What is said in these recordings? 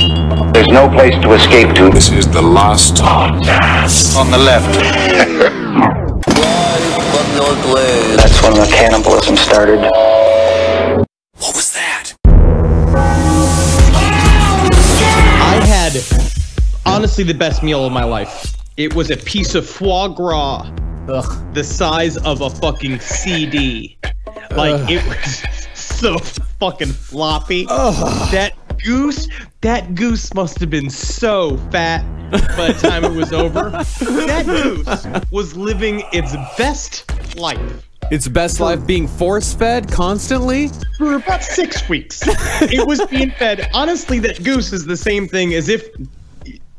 There's no place to escape to. This is the last podcast. On the left. That's when the cannibalism started. What was that? I had, honestly, the best meal of my life. It was a piece of foie gras, the size of a fucking CD. Like, it was so fucking floppy. That goose must have been so fat by the time it was over. That goose was living its best life. Its best life being force-fed constantly? For about 6 weeks. It was being fed. Honestly, that goose is the same thing as if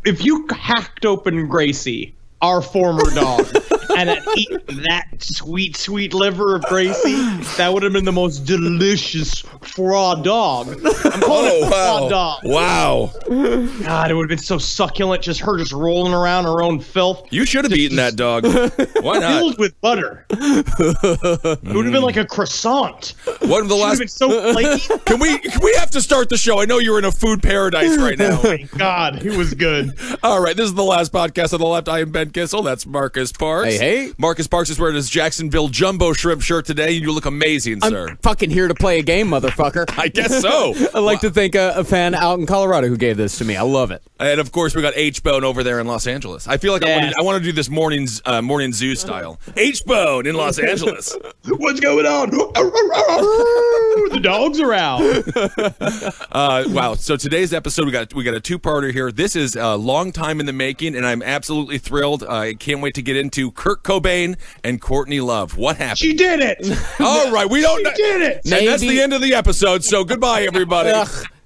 you hacked open Gracie, our former dog, and had eaten that sweet liver of Gracie, that would have been the most delicious raw dog. I'm calling it raw dog. Wow. God, it would have been so succulent, just her just rolling around her own filth. You should have eaten that dog. Why not? Filled with butter. It would have been like a croissant. One of the last. Been so flaky. Can we have to start the show? I know you're in a food paradise right now. Oh my God, it was good. All right, this is the last podcast on the left. I am Ben Kissel. That's Marcus Parks. Hey. Marcus Parks is wearing his Jacksonville Jumbo Shrimp shirt today. You look amazing, sir. I'm fucking here to play a game, motherfucker. I guess so. I'd like to thank a fan out in Colorado who gave this to me. I love it. And of course, we got H-Bone over there in Los Angeles. I feel like I want to do this morning zoo style. H-Bone in Los Angeles. What's going on? The dogs are out. Wow. So today's episode, we got a two-parter here. This is a long time in the making, and I'm absolutely thrilled. I can't wait to get into Kurt Cobain and Courtney Love. What happened? She did it. All right, we don't. She did it. And that's the end of the episode. So goodbye, everybody.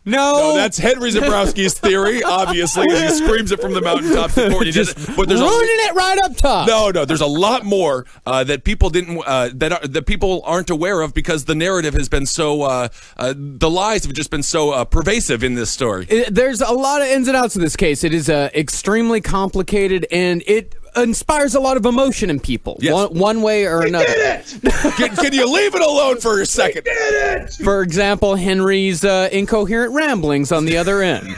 No, that's Henry Zabrowski's theory, obviously, as he screams it from the mountaintops. Just but there's ruining it right up top. No, there's a lot more that people didn't that people aren't aware of because the narrative has been so the lies have just been so pervasive in this story. There's a lot of ins and outs of this case. It is extremely complicated, and it inspires a lot of emotion in people, one way or another. Can you leave it alone for a second? For example, Henry's incoherent ramblings on the other end.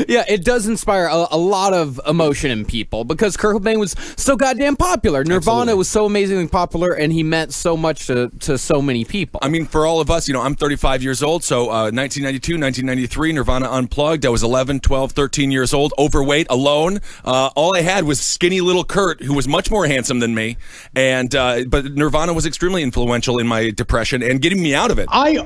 Yeah, it does inspire a lot of emotion in people because Kurt Cobain was so goddamn popular. Nirvana was so amazingly popular, and he meant so much to so many people. I mean, for all of us, I'm 35 years old, so 1992, 1993, Nirvana Unplugged. I was 11, 12, 13 years old, overweight, alone. All I had was skinny little Kurt, who was much more handsome than me, and but Nirvana was extremely influential in my depression and getting me out of it. I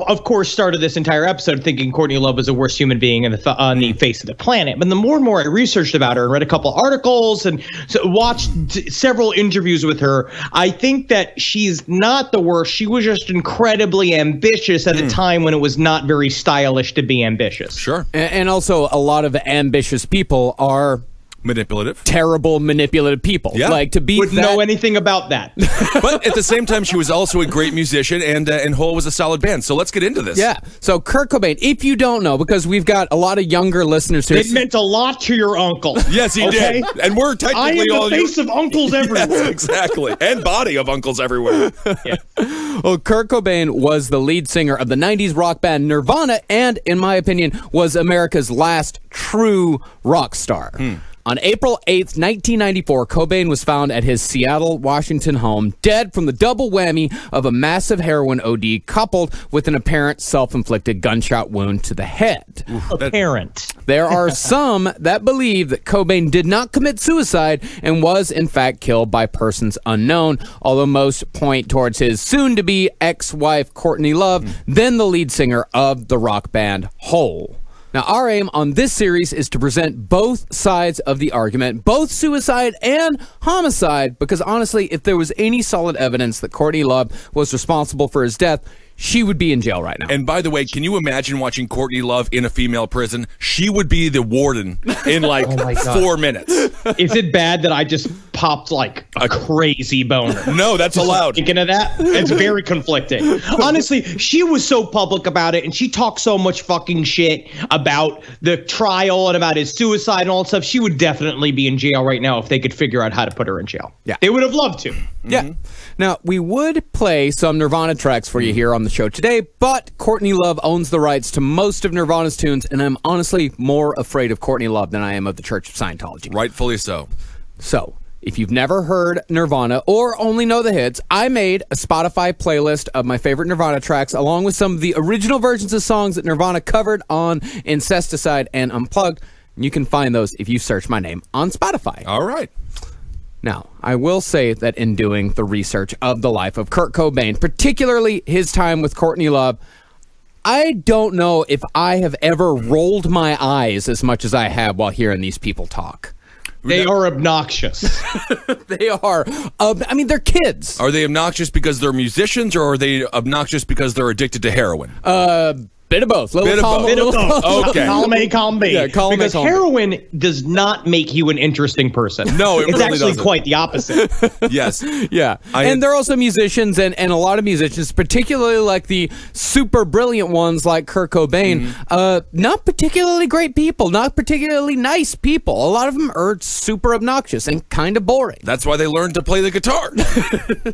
of course started this entire episode thinking Courtney Love was the worst human being on the face of the planet, but the more and more I researched about her and read a couple articles and watched several interviews with her, I think that she's not the worst. She was just incredibly ambitious at a time when it was not very stylish to be ambitious. Sure. And also a lot of ambitious people are manipulative, terrible manipulative people. Yeah. Like to be wouldn't know anything about that. But at the same time, she was also a great musician, and Hole was a solid band. So let's get into this. Yeah. So Kurt Cobain, if you don't know, because we've got a lot of younger listeners here. It meant a lot to your uncle. Yes, he did. And we're technically all the face of uncles everywhere. Yes, exactly. And body of uncles everywhere. Yeah. Well, Kurt Cobain was the lead singer of the 90s rock band Nirvana, and in my opinion, was America's last true rock star. On April 8th, 1994, Cobain was found at his Seattle, Washington home, dead from the double whammy of a massive heroin OD coupled with an apparent self-inflicted gunshot wound to the head. Apparent. There are some that believe that Cobain did not commit suicide and was, in fact, killed by persons unknown, although most point towards his soon-to-be ex-wife, Courtney Love, then the lead singer of the rock band Hole. Now, our aim on this series is to present both sides of the argument, both suicide and homicide, because honestly, if there was any solid evidence that Courtney Love was responsible for his death, she would be in jail right now. And by the way, can you imagine watching Courtney Love in a female prison? She would be the warden in like 4 minutes. Is it bad that I just popped like a crazy boner? No, that's allowed. Thinking of that, it's very conflicting. Honestly, she was so public about it, and she talked so much fucking shit about the trial and about his suicide and all that stuff. She would definitely be in jail right now if they could figure out how to put her in jail. Yeah. They would have loved to. Yeah. Now, we would play some Nirvana tracks for you here on the show today, but Courtney Love owns the rights to most of Nirvana's tunes, and I'm honestly more afraid of Courtney Love than I am of the Church of Scientology. Rightfully so. So, if you've never heard Nirvana or only know the hits, I made a Spotify playlist of my favorite Nirvana tracks along with some of the original versions of songs that Nirvana covered on Incesticide and Unplugged. You can find those if you search my name on Spotify. All right. Now, I will say that in doing the research of the life of Kurt Cobain, particularly his time with Courtney Love, I don't know if I have ever rolled my eyes as much as I have while hearing these people talk. They are obnoxious. They are. I mean, they're kids. Are they obnoxious because they're musicians, or are they obnoxious because they're addicted to heroin? Bit of both. Bit of both. Okay. Column A, column B. Yeah, column A, because column B. heroin does not make you an interesting person. No, it it's really actually doesn't. quite the opposite. Yes. Yeah. And they're also musicians, and a lot of musicians, particularly like the super brilliant ones like Kurt Cobain, not particularly great people, not particularly nice people. A lot of them are super obnoxious and kind of boring. That's why they learned to play the guitar.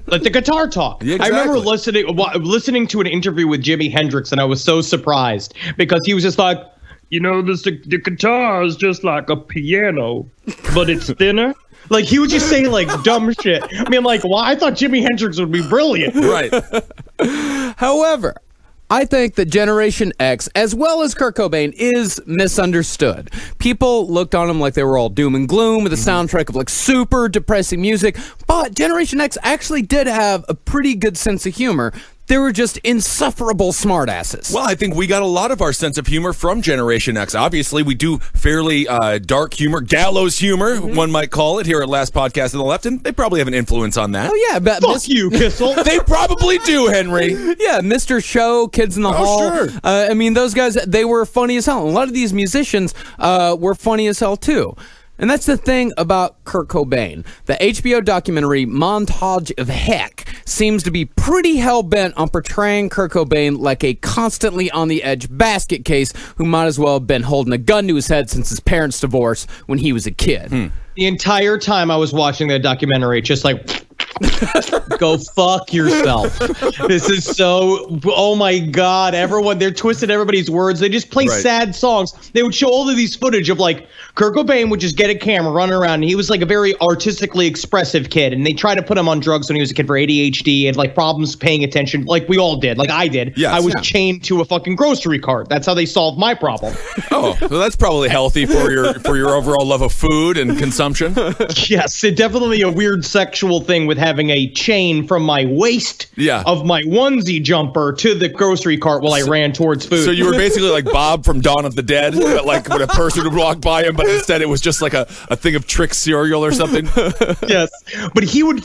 Let the guitar talk. Yeah, I remember exactly. listening to an interview with Jimi Hendrix, and I was so surprised because he was just like, the guitar is just like a piano, but it's thinner. Like, he would just say, like, dumb shit. I mean, like, why? I thought Jimi Hendrix would be brilliant. Right. However, I think that Generation X, as well as Kurt Cobain, is misunderstood. People looked on him like they were all doom and gloom with a soundtrack of like super depressing music, but Generation X actually did have a pretty good sense of humor. They were just insufferable smartasses. Well, I think we got a lot of our sense of humor from Generation X. Obviously, we do fairly dark humor, gallows humor, one might call it, here at Last Podcast on the Left, and they probably have an influence on that. Oh, yeah. But Fuck you, Kissel. They probably do, Henry. Yeah, Mr. Show, Kids in the Hall. Sure. I mean, those guys, they were funny as hell. A lot of these musicians were funny as hell, too. And that's the thing about Kurt Cobain. The HBO documentary Montage of Heck seems to be pretty hell-bent on portraying Kurt Cobain like a constantly on-the-edge basket case who might as well have been holding a gun to his head since his parents' divorce when he was a kid. The entire time I was watching that documentary, just like, go fuck yourself. This is so, oh my God, everyone, they're twisting everybody's words. They just play sad songs. They would show all of these footage of like, Kurt Cobain would just get a camera, running around, and he was like a very artistically expressive kid, and they tried to put him on drugs when he was a kid for ADHD and like problems paying attention, like we all did, like I did. Yes. I was chained to a fucking grocery cart. That's how they solved my problem. Oh, well, that's probably healthy for your overall love of food and consumption. Yes, it definitely a weird sexual thing with having a chain from my waist of my onesie jumper to the grocery cart while I ran towards food. So you were basically like Bob from Dawn of the Dead, but like when a person would walk by him, but instead it was just like a thing of Trick cereal or something. Yes, but he would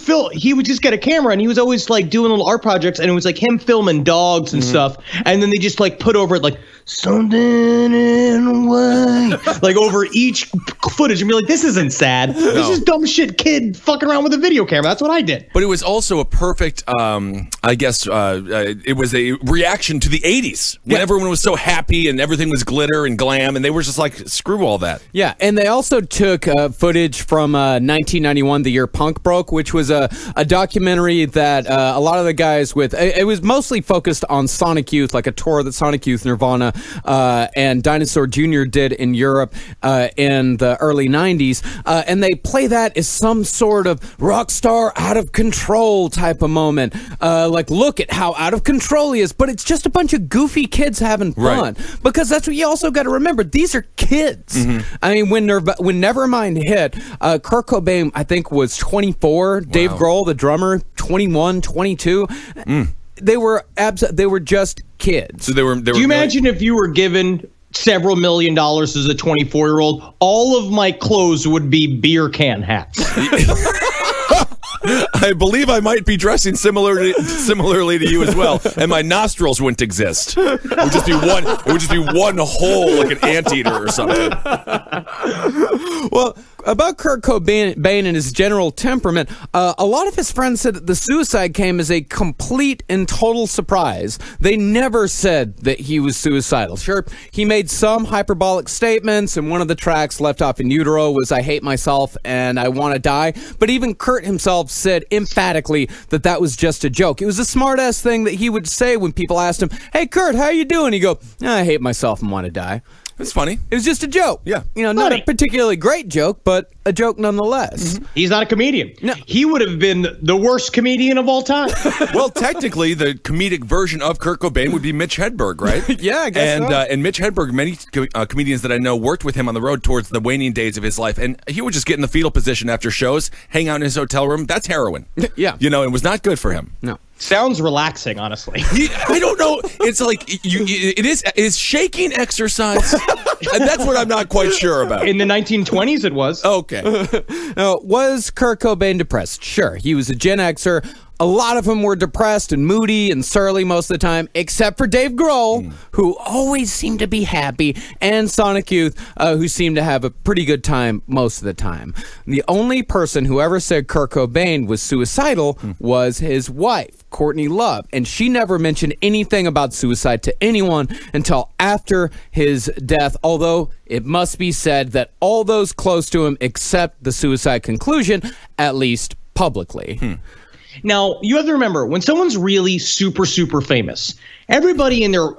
just get a camera, and he was always like doing little art projects, and it was like him filming dogs and stuff, and then they just like put over it like something in a way, like over each footage, and be like, this isn't sad. This is dumb shit kid fucking around with a video camera. That's what I did. But it was also a perfect, I guess, it was a reaction to the 80s when everyone was so happy and everything was glitter and glam, and they were just like, screw all that. Yeah, and they also took footage from 1991, the year punk broke, which was a documentary that a lot of the guys with, it was mostly focused on Sonic Youth, like a tour that Sonic Youth, Nirvana, and Dinosaur Jr. did in Europe in the early 90s, and they play that as some sort of rock star out of control type of moment. Like, look at how out of control he is, but it's just a bunch of goofy kids having fun. Right. Because that's what you also got to remember. These are kids. I mean, when Nevermind hit, Kurt Cobain, I think, was 24. Wow. Dave Grohl, the drummer, 21, 22. They were just kids. So they were. Do you imagine if you were given several $1 million as a 24-year-old? All of my clothes would be beer can hats. I believe I might be dressing similarly to you as well, and my nostrils wouldn't exist. It would just be one hole, like an anteater or something. Well, About Kurt Cobain and his general temperament, a lot of his friends said that the suicide came as a complete and total surprise. They never said that he was suicidal. Sure, he made some hyperbolic statements, and one of the tracks, Left Off in Utero, was I hate myself and I want to die. But even Kurt himself said emphatically that that was just a joke. It was a smart-ass thing that he would say when people asked him, hey, Kurt, how you doing? He'd go, I hate myself and want to die. It's funny. It was just a joke. Yeah. You know, not a particularly great joke, but a joke nonetheless. He's not a comedian. No. He would have been the worst comedian of all time. Well, technically, the comedic version of Kurt Cobain would be Mitch Hedberg, right? Yeah, I guess so. And Mitch Hedberg, many comedians that I know worked with him on the road towards the waning days of his life, and he would just get in the fetal position after shows, hang out in his hotel room. That's heroin. Yeah. You know, it was not good for him. No. Sounds relaxing, honestly. I don't know. It's like is shaking exercise. And that's what I'm not quite sure about. In the 1920s, it was. Okay. Now, was Kurt Cobain depressed? Sure. He was a Gen Xer. A lot of them were depressed and moody and surly most of the time, except for Dave Grohl, who always seemed to be happy, and Sonic Youth, who seemed to have a pretty good time most of the time. The only person who ever said Kurt Cobain was suicidal was his wife, Courtney Love, and she never mentioned anything about suicide to anyone until after his death, although it must be said that all those close to him accept the suicide conclusion, at least publicly. Now, you have to remember, when someone's really super, super famous, everybody in their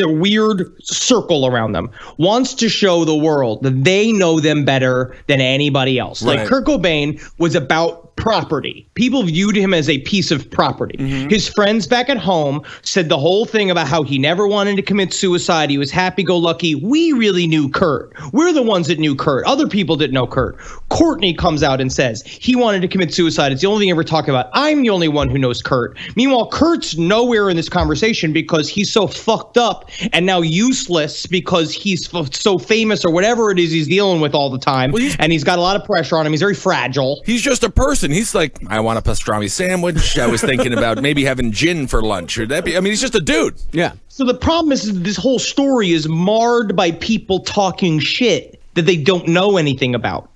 weird circle around them wants to show the world that they know them better than anybody else. Right. Like Kurt Cobain was about property. People viewed him as a piece of property. His friends back at home said the whole thing about how he never wanted to commit suicide. He was happy-go-lucky. We really knew Kurt. We're the ones that knew Kurt. Other people didn't know Kurt. Courtney comes out and says he wanted to commit suicide. It's the only thing I ever talk about. I'm the only one who knows Kurt. Meanwhile, Kurt's nowhere in this conversation because he's so fucked up and now useless because he's so famous or whatever it is he's dealing with all the time. Well, and he's got a lot of pressure on him. He's very fragile. He's just a person. He's like, I want a pastrami sandwich. I was thinking about maybe having gin for lunch. Should that be? I mean, he's just a dude. Yeah. So the problem is this whole story is marred by people talking shit that they don't know anything about.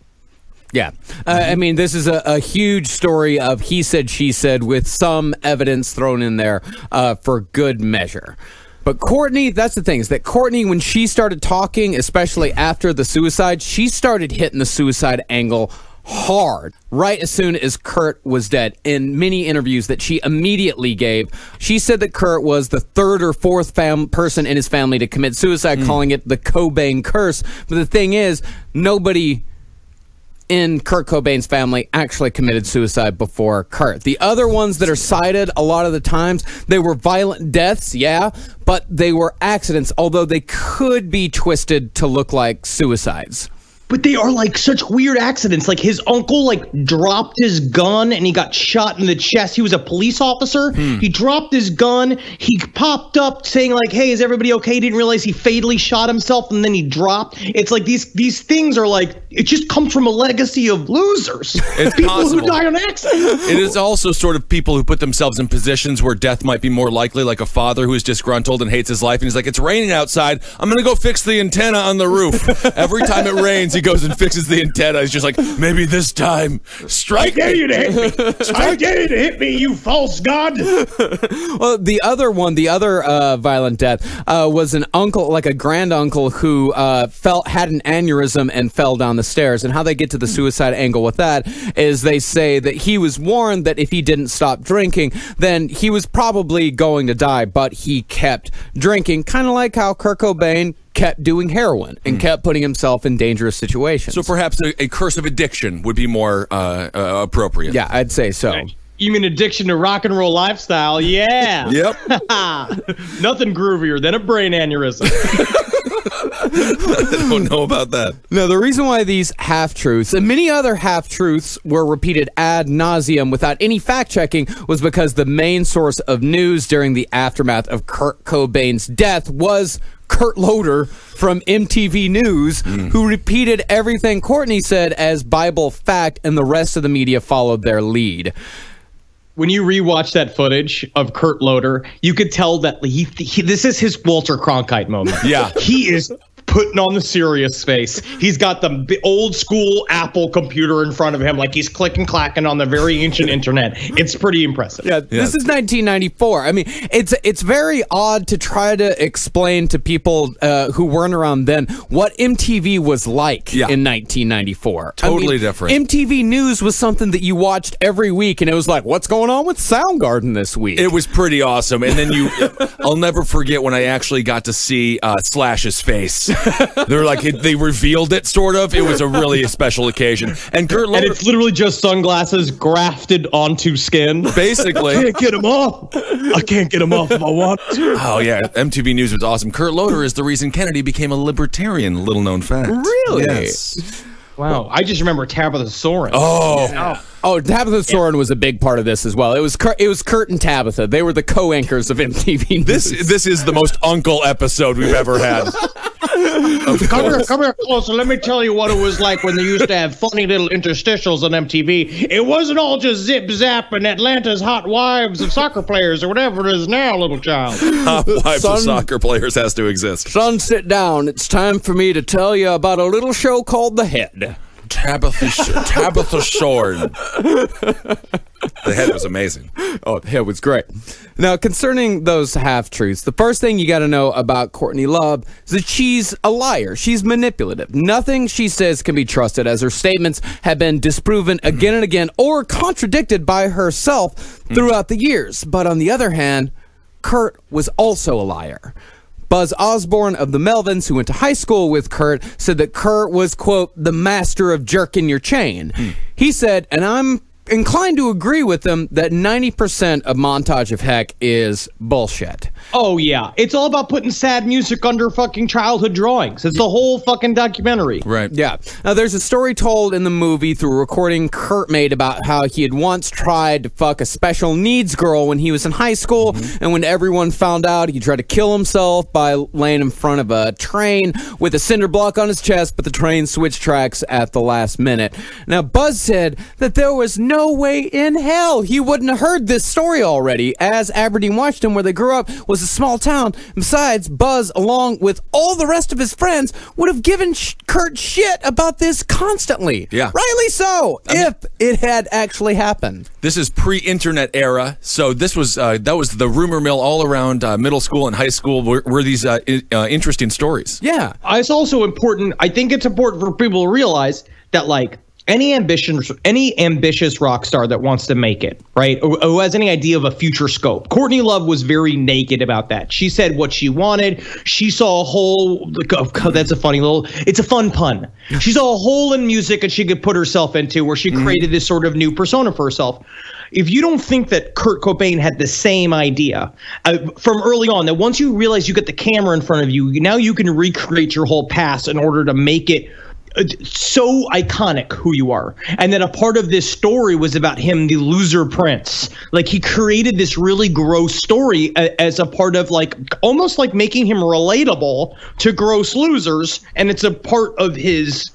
Yeah. I mean, this is a huge story of he said, she said, with some evidence thrown in there for good measure. But Courtney, that's the thing, is that Courtney, when she started talking, especially after the suicide, she started hitting the suicide angle hard right as soon as Kurt was dead. In many interviews that she immediately gave, she said that Kurt was the third or fourth person in his family to commit suicide, calling it the Cobain curse. But the thing is, nobody in Kurt Cobain's family actually committed suicide before Kurt. The other ones that are cited a lot of the times, they were violent deaths, yeah, but they were accidents, although they could be twisted to look like suicides. But they are like such weird accidents. Like his uncle like dropped his gun and he got shot in the chest. He was a police officer. He dropped his gun. He popped up saying like, hey, is everybody okay? He didn't realize he fatally shot himself and then he dropped. It's like these things are like, it just comes from a legacy of losers. It's people possible. who die on accidents. It is also sort of people who put themselves in positions where death might be more likely, like a father who is disgruntled and hates his life. And he's like, it's raining outside. I'm going to go fix the antenna on the roof. Every time it rains, he goes and fixes the antenna. He's just like, maybe this time, strike me. I dare you to hit me. I dare you to hit me, you false god. Well, the other one, the other violent death, was an uncle, like a granduncle, who had an aneurysm and fell down the stairs. And how they get to the suicide angle with that is they say that he was warned that if he didn't stop drinking, then he was probably going to die, but he kept drinking, kind of like how Kurt Cobain kept doing heroin and kept putting himself in dangerous situations. So perhaps a curse of addiction would be more appropriate. Yeah, I'd say so. You mean addiction to rock and roll lifestyle? Yeah. Yep. Nothing groovier than a brain aneurysm. I don't know about that. No, the reason why these half-truths and many other half-truths were repeated ad nauseum without any fact-checking was because the main source of news during the aftermath of Kurt Cobain's death was Kurt Loder from MTV News, who repeated everything Courtney said as Bible fact, and the rest of the media followed their lead. When you rewatch that footage of Kurt Loder, you could tell that this is his Walter Cronkite moment. Yeah. He is putting on the serious face. He's got the old school Apple computer in front of him, like he's clicking clacking on the very ancient internet. It's pretty impressive. Yeah, this is 1994. I mean, it's very odd to try to explain to people who weren't around then what MTV was like in 1994. Totally different. MTV News was something that you watched every week, and it was like, what's going on with Soundgarden this week? It was pretty awesome. And then I'll never forget when I actually got to see Slash's face. They're like, they revealed it, sort of. It was a really special occasion. And Kurt Loder, and it's literally just sunglasses grafted onto skin. Basically. I can't get them off. I can't get them off if I want to. Oh, yeah. MTV News was awesome. Kurt Loder is the reason Kennedy became a libertarian, little known fact. Really? Yes. Wow. I just remember Tabitha Soren. Oh, Tabitha Soren was a big part of this as well. It was Kurt and Tabitha. They were the co-anchors of MTV News. This is the most uncle episode we've ever had. Come here closer. Let me tell you what it was like when they used to have funny little interstitials on MTV. It wasn't all just zip zap and Atlanta's hot wives of soccer players or whatever it is now, little child. Hot wives of soccer players has to exist. Son, sit down. It's time for me to tell you about a little show called The Head. Tabitha Soren. The Head was amazing. Oh, the Head was great. Now, concerning those half-truths, the first thing you got to know about Courtney Love is that she's a liar. She's manipulative. Nothing she says can be trusted, as her statements have been disproven again and again or contradicted by herself throughout the years. But on the other hand, Kurt was also a liar. Buzz Osborne of the Melvins, who went to high school with Kurt, said that Kurt was, quote, the master of jerking your chain. He said, and I'm inclined to agree with him, that 90% of Montage of Heck is bullshit. Oh, yeah. It's all about putting sad music under fucking childhood drawings. It's the whole fucking documentary. Right. Yeah. Now, there's a story told in the movie through a recording Kurt made about how he had once tried to fuck a special needs girl when he was in high school, and when everyone found out, he tried to kill himself by laying in front of a train with a cinder block on his chest, but the train switched tracks at the last minute. Now, Buzz said that there was no way in hell he wouldn't have heard this story already, as Aberdeen, Washington, where they grew up, was a small town. Besides, Buzz, along with all the rest of his friends, would have given Kurt shit about this constantly. Yeah. Rightly so, if it had actually happened. This is pre-internet era, so this was that was the rumor mill all around middle school and high school were these interesting stories. Yeah. It's also important, I think it's important for people to realize that, like, any ambitious rock star that wants to make it, right, or who has any idea of a future scope. Courtney Love was very naked about that. She said what she wanted. She saw a hole. That's a funny little. It's a fun pun. She saw a hole in music that she could put herself into, where she created this sort of new persona for herself. If you don't think that Kurt Cobain had the same idea from early on, that once you realize you get the camera in front of you, now you can recreate your whole past in order to make it so iconic who you are. And then a part of this story was about him, the loser prince. Like, he created this really gross story as a part of, like, almost like making him relatable to gross losers. And it's a part of his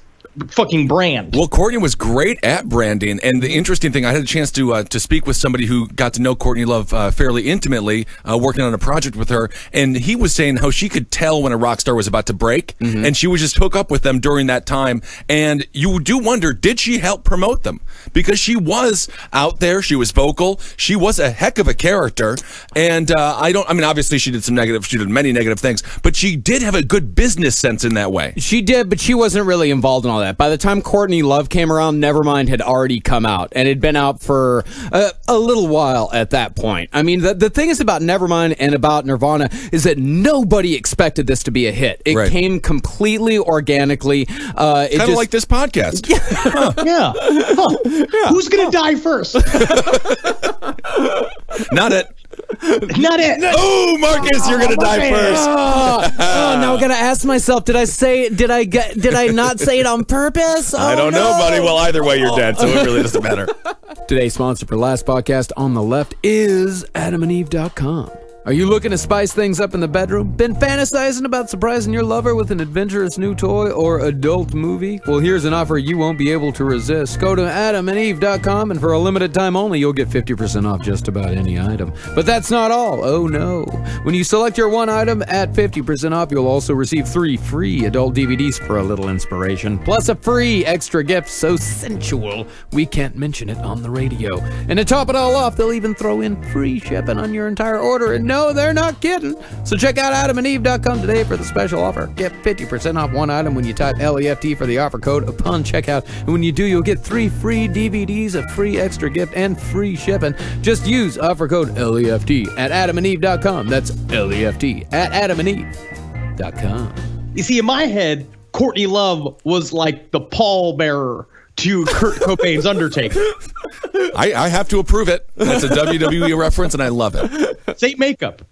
fucking brand. Well, Courtney was great at branding, and the interesting thing, I had a chance to speak with somebody who got to know Courtney Love fairly intimately, working on a project with her, and he was saying how she could tell when a rock star was about to break, and she would just hook up with them during that time, and you do wonder, did she help promote them? Because she was out there, she was vocal, she was a heck of a character, and obviously she did many negative things, but she did have a good business sense in that way. She did, but she wasn't really involved in all that. By the time Courtney Love came around, Nevermind had already come out, and it had been out for a little while at that point. I mean, the thing is about Nevermind and about Nirvana is that nobody expected this to be a hit. It came completely organically. Kind of like this podcast. Yeah. Who's going to die first? Not it. Not it. Oh, Marcus, you're gonna die first. Now I gotta ask myself: did I not say it on purpose? I don't know, buddy. Well, either way, you're dead, so it really doesn't matter. Today's sponsor for Last Podcast on the Left is AdamandEve.com. Are you looking to spice things up in the bedroom? Been fantasizing about surprising your lover with an adventurous new toy or adult movie? Well, here's an offer you won't be able to resist. Go to adamandeve.com and for a limited time only, you'll get 50% off just about any item. But that's not all. Oh no. When you select your one item at 50% off, you'll also receive 3 free adult DVDs for a little inspiration, plus a free extra gift so sensual we can't mention it on the radio. And to top it all off, they'll even throw in free shipping on your entire order. And no, they're not kidding. So check out adamandeve.com today for the special offer. Get 50% off one item when you type LEFT for the offer code upon checkout. And when you do, you'll get 3 free DVDs, a free extra gift, and free shipping. Just use offer code LEFT at adamandeve.com. That's LEFT at adamandeve.com. You see, in my head, Courtney Love was like the pallbearer to Kurt Cobain's Undertaker. I have to approve it. That's a WWE reference, and I love it. Same makeup.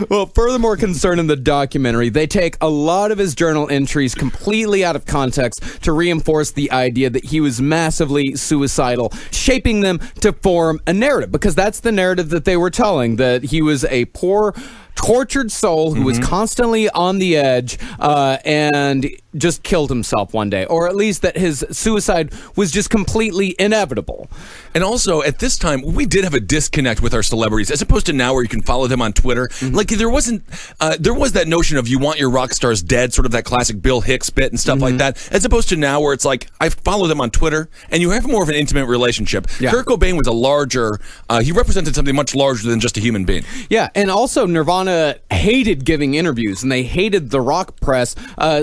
Well, furthermore, concerning the documentary, they take a lot of his journal entries completely out of context to reinforce the idea that he was massively suicidal, shaping them to form a narrative, because that's the narrative that they were telling, that he was a poor, tortured soul who was constantly on the edge and just killed himself one day, or at least that his suicide was just completely inevitable. And also, at this time, we did have a disconnect with our celebrities, as opposed to now where you can follow them on Twitter. Like, there was that notion of you want your rock stars dead, sort of that classic Bill Hicks bit and stuff like that, as opposed to now where it's like, I follow them on Twitter, and you have more of an intimate relationship. Yeah. Kurt Cobain was a larger, he represented something much larger than just a human being. Yeah, and also Nirvana hated giving interviews, and they hated the rock press,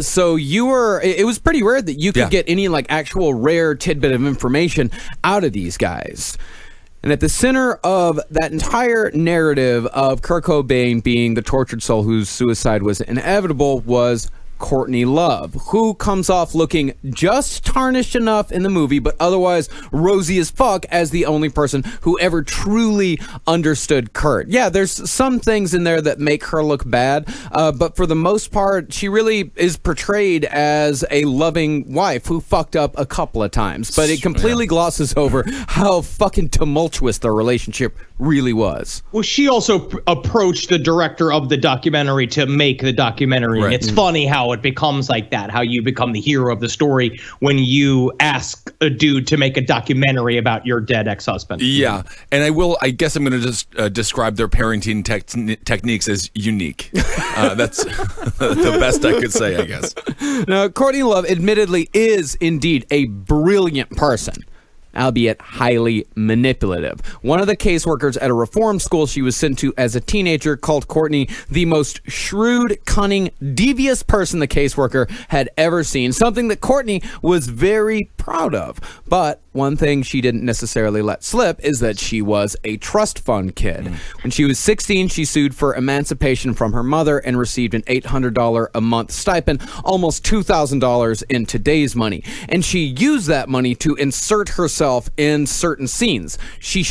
so it was pretty rare that you could get any like actual rare tidbit of information out of these guys. And at the center of that entire narrative of Kurt Cobain being the tortured soul whose suicide was inevitable was Courtney Love, who comes off looking just tarnished enough in the movie, but otherwise rosy as fuck as the only person who ever truly understood Kurt. Yeah, there's some things in there that make her look bad, but for the most part, she really is portrayed as a loving wife who fucked up a couple of times, but it completely glosses over how fucking tumultuous their relationship really was. Well, she also approached the director of the documentary to make the documentary. Right. It's funny how it becomes like that, how you become the hero of the story when you ask a dude to make a documentary about your dead ex-husband. Yeah, and I guess I'm going to just describe their parenting techniques as unique. That's the best I could say, I guess. Now, Courtney Love admittedly is indeed a brilliant person, albeit highly manipulative. One of the caseworkers at a reform school she was sent to as a teenager called Courtney the most shrewd, cunning, devious person the caseworker had ever seen, something that Courtney was very proud of. But one thing she didn't necessarily let slip is that she was a trust fund kid. When she was 16, she sued for emancipation from her mother and received an $800 a month stipend, almost $2,000 in today's money. And she used that money to insert herself in certain scenes. She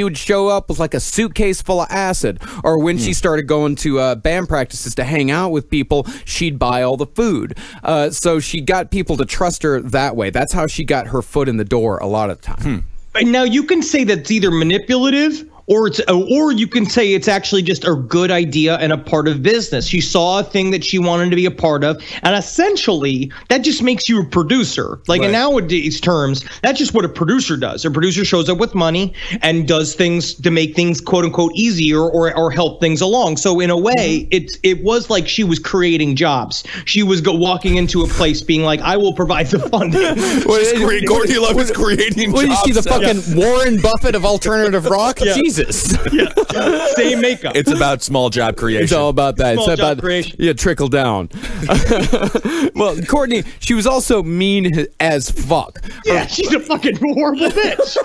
would show up with like a suitcase full of acid, or when she started going to band practices to hang out with people, she'd buy all the food. So she got people to trust her that way. That's how she got her foot in the door a lot of the time. And now you can say that's either manipulative or you can say it's actually just a good idea and a part of business. She saw a thing that she wanted to be a part of, and essentially that just makes you a producer. Like in nowadays terms, that's just what a producer does. A producer shows up with money and does things to make things quote unquote easier or help things along. So in a way, it was like she was creating jobs. She was walking into a place being like, I will provide the funding. Courtney Love is creating What do you jobs. see, the fucking Warren Buffett of alternative rock? Jesus. Same makeup. It's about small job creation. It's all about that. Small It's job about creation. Yeah, trickle down. Well, Courtney, she was also mean as fuck. Yeah, she's a fucking horrible bitch.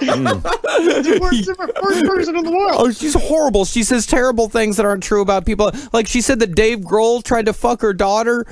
She's the worst person in the world. Oh, she's horrible. She says terrible things that aren't true about people. Like she said that Dave Grohl tried to fuck her daughter.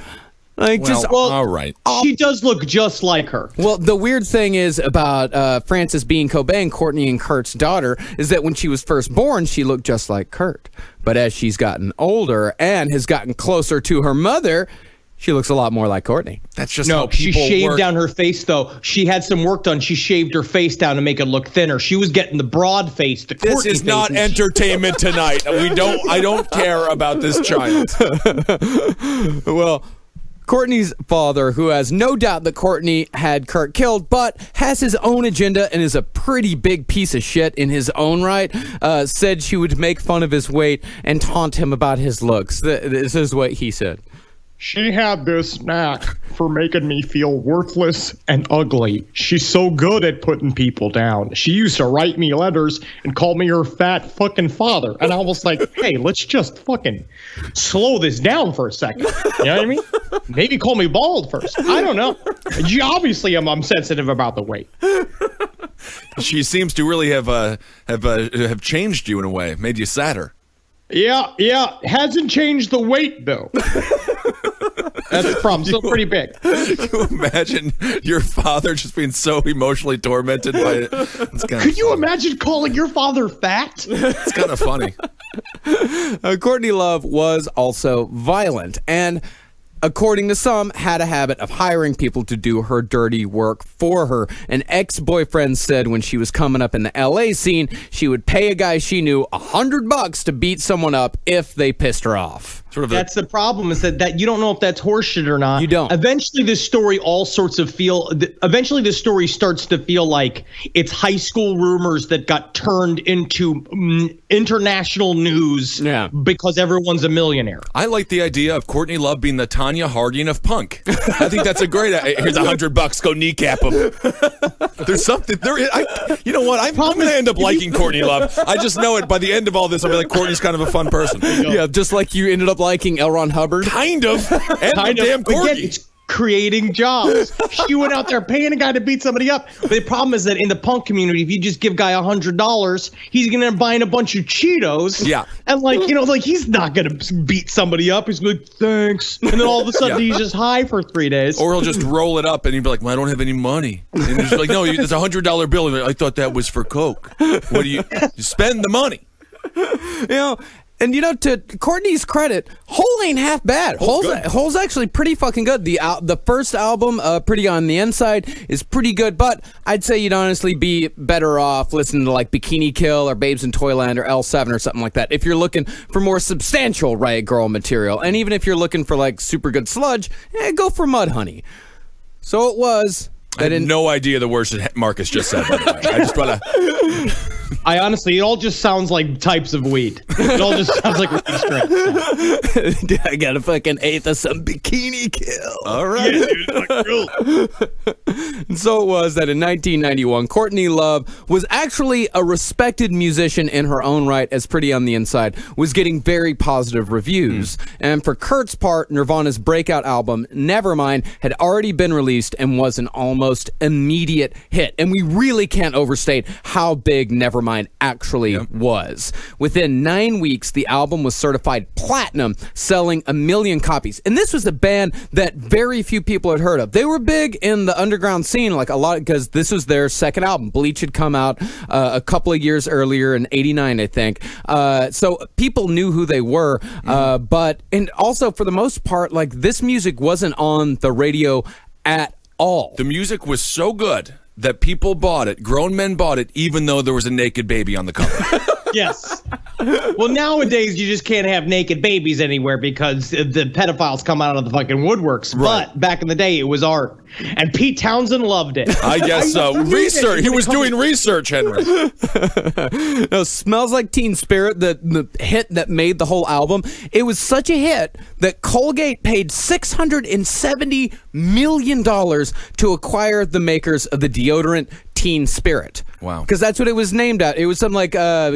Like all right. She does look just like her. Well, the weird thing is about Frances Bean Cobain, Courtney and Kurt's daughter, is that when she was first born, she looked just like Kurt. But as she's gotten older and has gotten closer to her mother, She looks a lot more like Courtney. That's just No, how she people shaved work. down her face, though. She had some work done. She shaved her face down to make it look thinner. She was getting the broad face. The This Courtney is not face. entertainment tonight. I don't care about this child. Well, Courtney's father, who has no doubt that Courtney had Kurt killed, but has his own agenda and is a pretty big piece of shit in his own right, said she would make fun of his weight and taunt him about his looks. This is what he said. She had this knack for making me feel worthless and ugly. She's so good at putting people down. She used to write me letters and call me her fat fucking father. And I was like, hey, let's just fucking slow this down for a second. You know what I mean? Maybe call me bald first. I don't know. Obviously, I'm sensitive about the weight. She seems to really have changed you in a way, made you sadder. Yeah. Hasn't changed the weight, though. That's the problem. Still pretty big. Can you imagine your father just being so emotionally tormented by it? Could you imagine calling your father fat? It's kind of funny. Courtney Love was also violent and, according to some, had a habit of hiring people to do her dirty work for her. An ex-boyfriend said when she was coming up in the LA scene, she would pay a guy she knew $100 to beat someone up if they pissed her off. That's the problem, is that you don't know if that's horseshit or not. You don't. Eventually, this story Eventually, this story starts to feel like it's high school rumors that got turned into international news. Yeah. Because everyone's a millionaire. I like the idea of Courtney Love being the Tanya Harding of punk. I think that's a great. Here's $100. Go kneecap him. There's something there. You know what? I'm going to end up liking Courtney Love. I just know it. By the end of all this, I'll be like, Courtney's kind of a fun person. Yeah, just like you ended up liking L. Ron Hubbard. Kind of. And the damn Corgi. Again, it's creating jobs. She went out there paying a guy to beat somebody up. But the problem is that in the punk community, if you just give guy $100, he's gonna end up buying a bunch of Cheetos. Yeah. And he's not gonna beat somebody up. He's like, thanks. And then all of a sudden he's just high for 3 days. Or he'll just roll it up and he'd be like, well, I don't have any money. And he's like, no, it's a $100 bill. And I thought that was for Coke. What do you spend the money? You know, and to Courtney's credit, Hole ain't half bad. Hole's actually pretty fucking good. The first album, Pretty on the Inside, is pretty good, but I'd say you'd honestly be better off listening to like Bikini Kill or Babes in Toyland or L7 or something like that if you're looking for more substantial Riot Girl material. And even if you're looking for like super good sludge, go for Mudhoney. So it was. I had no idea the words that Marcus just said. By the way. I just want to. I honestly, it all just sounds like types of weed. It all just sounds like weed strains. I got a fucking eighth of some Bikini Kill. All right. Yeah, dude, And so it was that in 1991, Courtney Love was actually a respected musician in her own right, as Pretty on the Inside was getting very positive reviews. And for Kurt's part, Nirvana's breakout album, Nevermind, had already been released and was an almost immediate hit. And we really can't overstate how big Nevermind actually was. Within 9 weeks, the album was certified platinum, selling 1 million copies. And this was a band that very few people had heard of. They were big in the underground scene, like a lot, because this was their second album. Bleach had come out a couple of years earlier in '89, I think. So people knew who they were. And also, for the most part, like, this music wasn't on the radio at all. The music was so good that people bought it, grown men bought it, even though there was a naked baby on the cover. Yes. Well, nowadays you just can't have naked babies anywhere because the pedophiles come out of the fucking woodworks. Right. But back in the day, it was art. And Pete Townsend loved it. I guess so. Research. He was doing research, Henry. No, Smells Like Teen Spirit, the hit that made the whole album, it was such a hit that Colgate paid $670 million to acquire the makers of the deodorant Teen Spirit. Wow. Because that's what it was named at. It was something like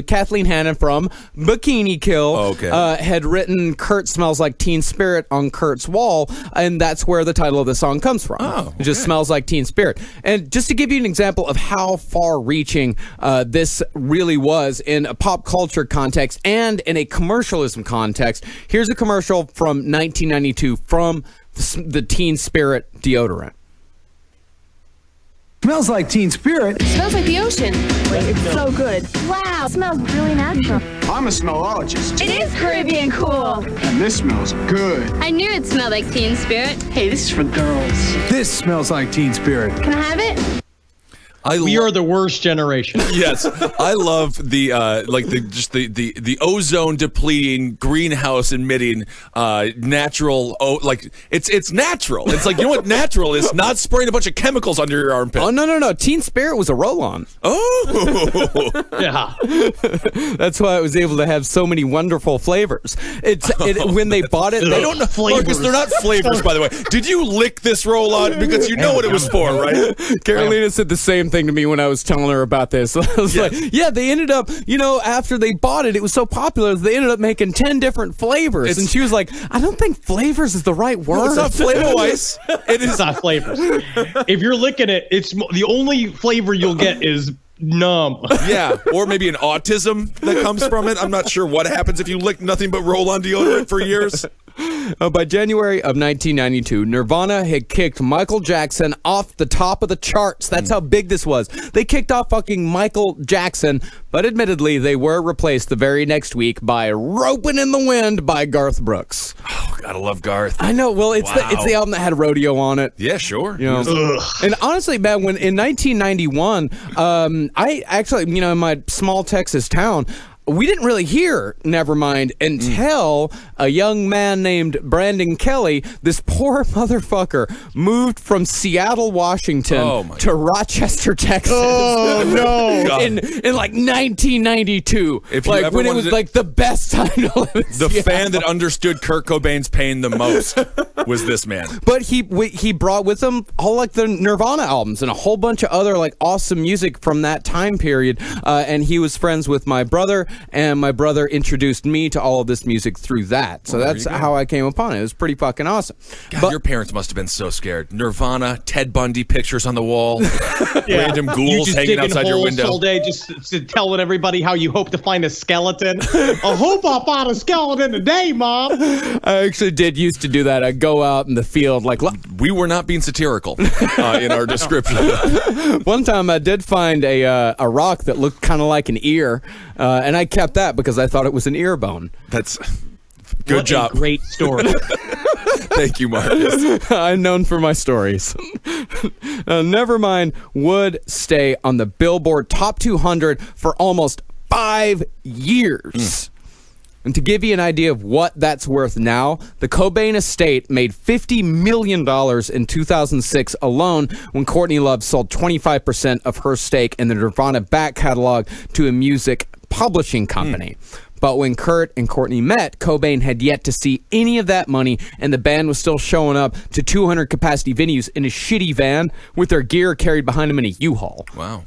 Kathleen Hanna from Bikini Kill had written Kurt Smells Like Teen Spirit on Kurt's wall, and that's where the title of the song comes from. Oh, It just smells like Teen Spirit. And just to give you an example of how far-reaching this really was in a pop culture context and in a commercialism context, here's a commercial from 1992 from the Teen Spirit deodorant. Smells like Teen Spirit. Smells like the ocean. It's so good. Wow, it smells really natural. I'm a smellologist. It is Caribbean cool. And this smells good. I knew it smelled like Teen Spirit. Hey, this is for girls. This smells like Teen Spirit. Can I have it? We are the worst generation. Yes, I love the the ozone depleting, greenhouse emitting, natural. It's natural. It's like, you know what natural is? Not spraying a bunch of chemicals under your armpit. Oh no! Teen Spirit was a roll-on. Oh, Yeah. That's why it was able to have so many wonderful flavors. When they bought it, they don't know Flavors. Marcus, they're not flavors, by the way. Did you lick this roll-on because you know what it was for, right? Carolina said the same thing to me when I was telling her about this. I was like, yeah, they ended up, after they bought it, it was so popular, they ended up making 10 different flavors. And she was like, I don't think flavors is the right word. No, it's not flavor-wise. It's not flavors. If you're licking it, it's the only flavor you'll get is numb. Yeah, or maybe an autism that comes from it. I'm not sure what happens if you lick nothing but roll-on deodorant for years. By January of 1992, Nirvana had kicked Michael Jackson off the top of the charts. That's how big this was. They kicked off fucking Michael Jackson, but admittedly, they were replaced the very next week by Ropin' in the Wind by Garth Brooks. Oh, gotta love Garth. I know. Well, it's the album that had Rodeo on it. Yeah, sure. And honestly, man, when in 1991, I actually, in my small Texas town, we didn't really hear Nevermind until a young man named Brandon Kelly, this poor motherfucker, moved from Seattle, Washington to Rochester, Texas. Oh, no. in like 1992. When it was like the best time to live in The Seattle. fan that understood Kurt Cobain's pain the most was this man. But he brought with him all like the Nirvana albums and a whole bunch of other like awesome music from that time period. And he was friends with my brother, and my brother introduced me to all of this music through that. So that's how I came upon it. It was pretty fucking awesome. God, your parents must have been so scared. Nirvana, Ted Bundy pictures on the wall, random ghouls hanging outside your window all day, just telling everybody how you hope to find a skeleton. I hope I find a skeleton today, Mom. I actually did used to do that. I'd go out in the field like... We were not being satirical in our description. One time I did find a rock that looked kind of like an ear, and I kept that because I thought it was an ear bone. That's good job. Great story. Thank you, Marcus. I'm known for my stories. Nevermind would stay on the Billboard Top 200 for almost 5 years. And to give you an idea of what that's worth now, the Cobain estate made $50 million in 2006 alone when Courtney Love sold 25% of her stake in the Nirvana back catalog to a music publishing company. But when Kurt and Courtney met, Cobain had yet to see any of that money, and the band was still showing up to 200 capacity venues in a shitty van with their gear carried behind them in a U-Haul. Wow.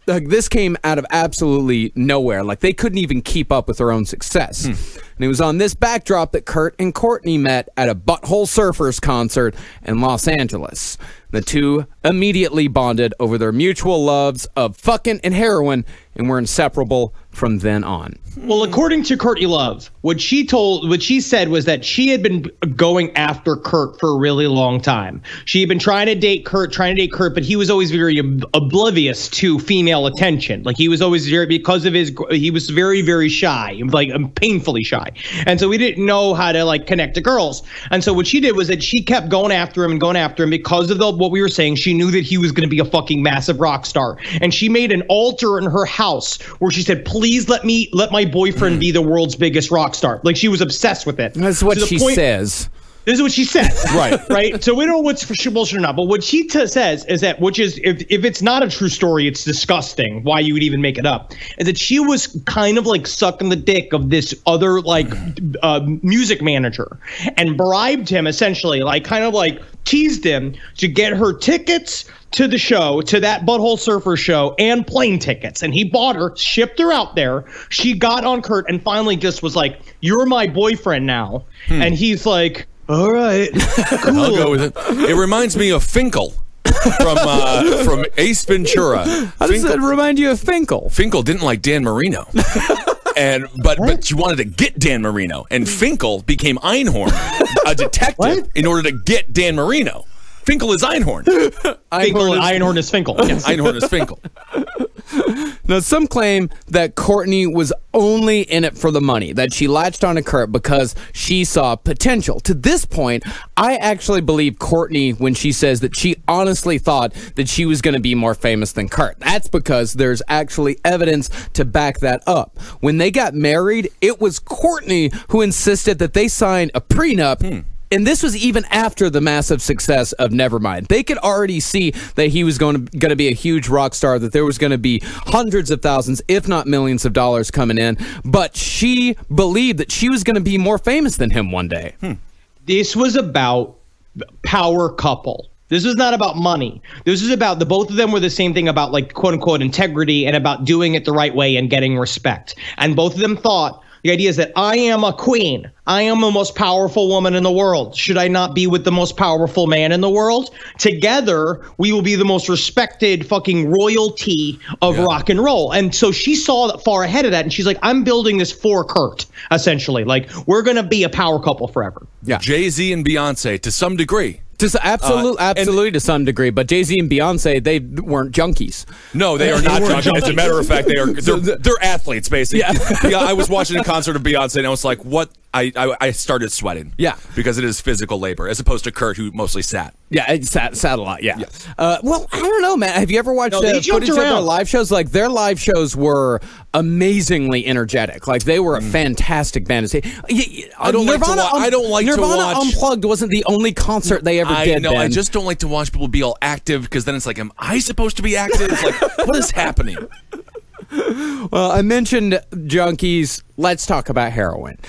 Like, this came out of absolutely nowhere. Like, they couldn't even keep up with their own success. And it was on this backdrop that Kurt and Courtney met at a Butthole Surfers concert in Los Angeles. The two immediately bonded over their mutual loves of fucking and heroin and were inseparable from then on. Well, according to Courtney Love, what she said was that she had been going after Kurt for a really long time. She had been trying to date Kurt, but he was always very oblivious to female attention. Like, he was always he was very, very shy, like painfully shy. And so we didn't know how to like connect to girls. And so what she did was that she kept going after him because of what we were saying. She knew that he was going to be a fucking massive rock star. And she made an altar in her house where she said, please let my boyfriend be the world's biggest rock star. Like, she was obsessed with it. That's what she says. This is what she said. Right. So we don't know what's bullshit or not. But what she says is that, which is, if it's not a true story, it's disgusting why you would even make it up, is that she was kind of like sucking the dick of this other like music manager and bribed him, essentially, like kind of like teased him to get her tickets to the show, to that Butthole Surfer show, and plane tickets. And he bought her, shipped her out there. She got on Kurt and finally just was like, you're my boyfriend now. And he's like, all right, cool. I'll go with it. It reminds me of Finkel from Ace Ventura. How does that remind you of Finkel? Finkel didn't like Dan Marino. But she wanted to get Dan Marino, and Finkel became Einhorn, a detective, in order to get Dan Marino. Finkel is Einhorn. Einhorn is Finkel. Yes. Einhorn is Finkel. Now, some claim that Courtney was only in it for the money, that she latched on to Kurt because she saw potential. To this point, I actually believe Courtney when she says that she honestly thought that she was going to be more famous than Kurt. That's because there's actually evidence to back that up. When they got married, it was Courtney who insisted that they sign a prenup. And this was even after the massive success of Nevermind. They could already see that he was going to be a huge rock star, that there was going to be hundreds of thousands, if not millions of dollars coming in. But she believed that she was going to be more famous than him one day. This was about power couple. This was not about money. This is about the both of them were the same thing about like quote unquote integrity and about doing it the right way and getting respect. And both of them thought the idea is that I am a queen. I am the most powerful woman in the world. Should I not be with the most powerful man in the world? Together, we will be the most respected fucking royalty of rock and roll. And so she saw that far ahead of that, and she's like, I'm building this for Kurt, essentially. Like, we're going to be a power couple forever. Yeah. Jay-Z and Beyonce, to some degree. Absolutely to some degree, but Jay-Z and Beyonce, they weren't junkies. No, they are not junkies. As a matter of fact, they're athletes, basically. Yeah, I was watching a concert of Beyonce, and I was like, what? I started sweating. Yeah. Because it is physical labor, as opposed to Kurt, who mostly sat. Yeah, it sat a lot, yeah. Well, I don't know, man. Have you ever watched footage of their live shows? Like, their live shows were amazingly energetic. Like, they were a fantastic band. I don't like to watch. Nirvana Unplugged wasn't the only concert they ever did. I just don't like to watch people be all active, because then it's like, am I supposed to be active? It's like, what is happening? Well, I mentioned junkies. Let's talk about heroin.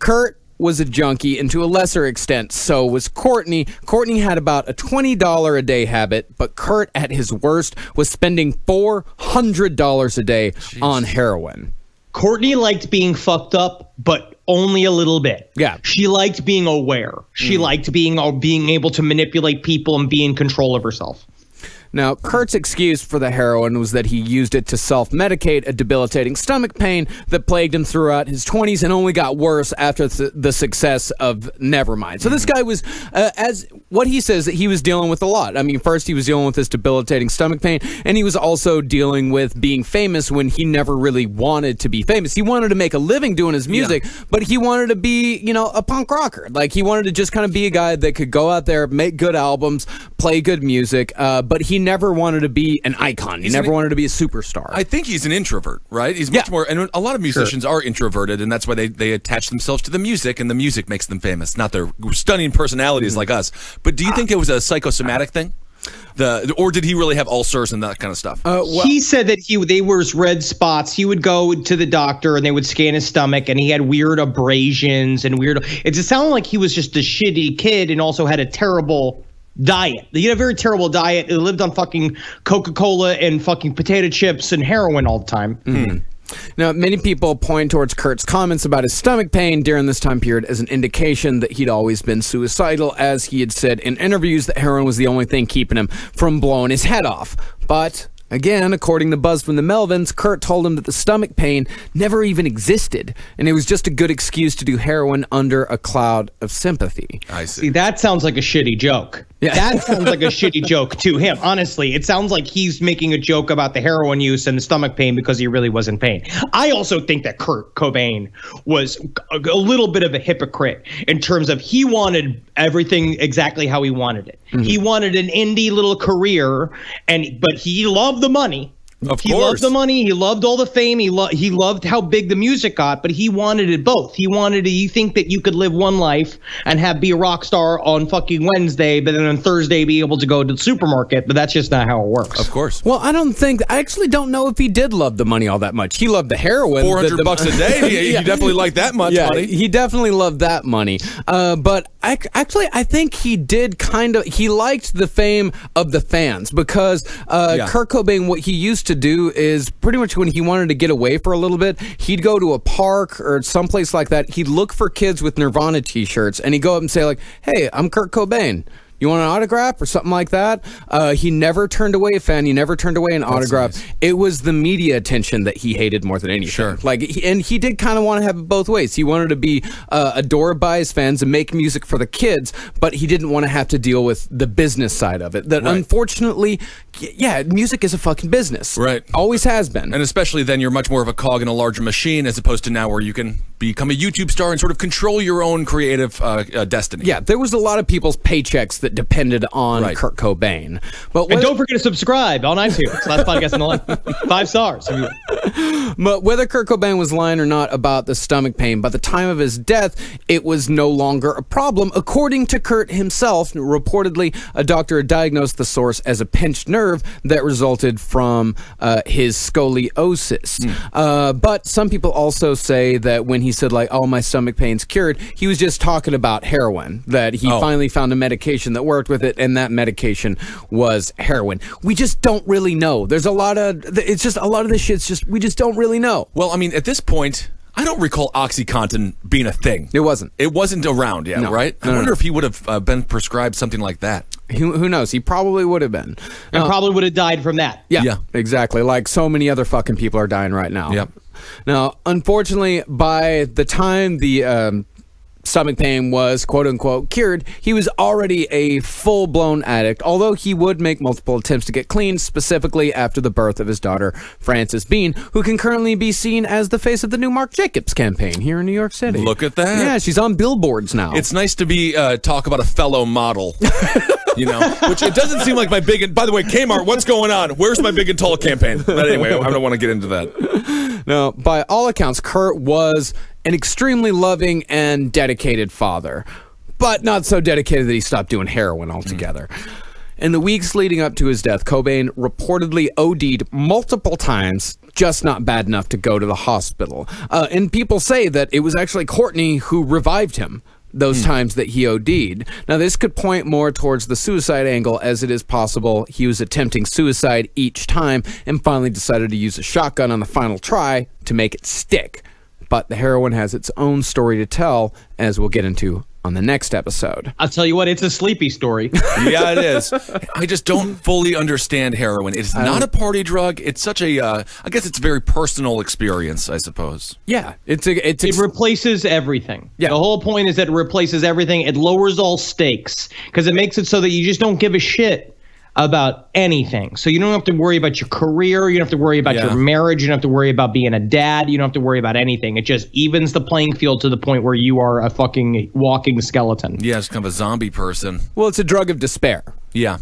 Kurt was a junkie, and to a lesser extent, so was Courtney. Courtney had about a $20 a day habit, but Kurt, at his worst, was spending $400 a day on heroin. Courtney liked being fucked up, but only a little bit. Yeah. She liked being aware. She liked being able to manipulate people and be in control of herself. Now, Kurt's excuse for the heroin was that he used it to self-medicate a debilitating stomach pain that plagued him throughout his 20s and only got worse after the success of Nevermind. So this guy was, as what he says, that he was dealing with a lot. I mean, first he was dealing with this debilitating stomach pain, and he was also dealing with being famous when he never really wanted to be famous. He wanted to make a living doing his music, but he wanted to be, a punk rocker. Like, he wanted to just kind of be a guy that could go out there, make good albums, play good music, but he never wanted to be an icon. He never wanted to be a superstar. I think he's an introvert, right? He's much more, and a lot of musicians are introverted, and that's why they attach themselves to the music, and the music makes them famous, not their stunning personalities like us. But do you think it was a psychosomatic thing? Or did he really have ulcers and that kind of stuff? He said that they were red spots. He would go to the doctor and they would scan his stomach, and he had weird abrasions and weird. It just sounded like he was just a shitty kid and also had a terrible diet. He had a very terrible diet. He lived on fucking Coca-Cola and fucking potato chips and heroin all the time. Now, many people point towards Kurt's comments about his stomach pain during this time period as an indication that he'd always been suicidal, as he had said in interviews that heroin was the only thing keeping him from blowing his head off. But again, according to Buzz from the Melvins, Kurt told him that the stomach pain never even existed, and it was just a good excuse to do heroin under a cloud of sympathy. I see. See, that sounds like a shitty joke. Yeah. That sounds like a shitty joke to him. Honestly, it sounds like he's making a joke about the heroin use and the stomach pain because he really was in pain. I also think that Kurt Cobain was a little bit of a hypocrite in terms of he wanted everything exactly how he wanted it. He wanted an indie little career, but he loved the money. He loved the money. He loved all the fame. He loved how big the music got, but he wanted it both. You think that you could live one life and be a rock star on fucking Wednesday, but then on Thursday be able to go to the supermarket, but that's just not how it works. Of course. Well, I actually don't know if he did love the money all that much. He loved the heroin. $400 a day. He definitely liked that much money. He definitely loved that money. But I think he did he liked the fame of the fans because Kurt Cobain, what he used to do is pretty much when he wanted to get away for a little bit, he'd go to a park or someplace like that. He'd look for kids with Nirvana t-shirts and he'd go up and say like, "Hey, I'm Kurt Cobain. You want an autograph or something like that? He never turned away a fan. He never turned away an autograph. Nice. It was the media attention that he hated more than anything. Sure. And he did kind of want to have it both ways. He wanted to be adored by his fans and make music for the kids, but he didn't want to have to deal with the business side of it. That unfortunately, music is a fucking business. Right. Always has been. And especially then you're much more of a cog in a larger machine as opposed to now where you can become a YouTube star and sort of control your own creative destiny. Yeah, there was a lot of people's paychecks that depended on Kurt Cobain. But and don't forget to subscribe on iTunes. Last podcast in the line. 5 stars. But whether Kurt Cobain was lying or not about the stomach pain, by the time of his death, it was no longer a problem. According to Kurt himself, reportedly, a doctor had diagnosed the source as a pinched nerve that resulted from his scoliosis. But some people also say that when he said, like, oh, my stomach pain's cured, he was just talking about heroin, that he finally found a medication that worked with it, and that medication was heroin. We just don't really know. There's a lot of, it's just, a lot of this shit's just, we just don't really know. Well, I mean, at this point, I don't recall OxyContin being a thing. It wasn't. It wasn't around yet, right? I wonder if he would have been prescribed something like that. Who knows? He probably would have been. And probably would have died from that. Yeah, exactly. Like so many other fucking people are dying right now. Yep. Now, unfortunately, by the time the stomach pain was quote-unquote cured, he was already a full-blown addict, although he would make multiple attempts to get clean, specifically after the birth of his daughter, Frances Bean, who can currently be seen as the face of the new Marc Jacobs campaign here in New York City. Look at that. Yeah, she's on billboards now. It's nice to be talk about a fellow model. You know, which it doesn't seem like my big and by the way, Kmart, what's going on? Where's my big and tall campaign? But anyway, I don't want to get into that. Now, by all accounts, Kurt was an extremely loving and dedicated father, but not so dedicated that he stopped doing heroin altogether. In the weeks leading up to his death, Cobain reportedly OD'd multiple times, just not bad enough to go to the hospital. And people say that it was actually Courtney who revived him those times that he OD'd. Now, this could point more towards the suicide angle, as it is possible he was attempting suicide each time and finally decided to use a shotgun on the final try to make it stick. But the heroin has its own story to tell, as we'll get into on the next episode. I'll tell you what, it's a sleepy story. Yeah, it is. I just don't fully understand heroin. It's not a party drug. It's such a, I guess it's a very personal experience, I suppose. Yeah. It replaces everything. Yeah. The whole point is that it replaces everything. It lowers all stakes because it makes it so that you just don't give a shit about anything. So you don't have to worry about your career. You don't have to worry about your marriage. You don't have to worry about being a dad. You don't have to worry about anything. It just evens the playing field to the point where you are a fucking walking skeleton. Yeah, it's kind of a zombie person. Well, it's a drug of despair. Yeah.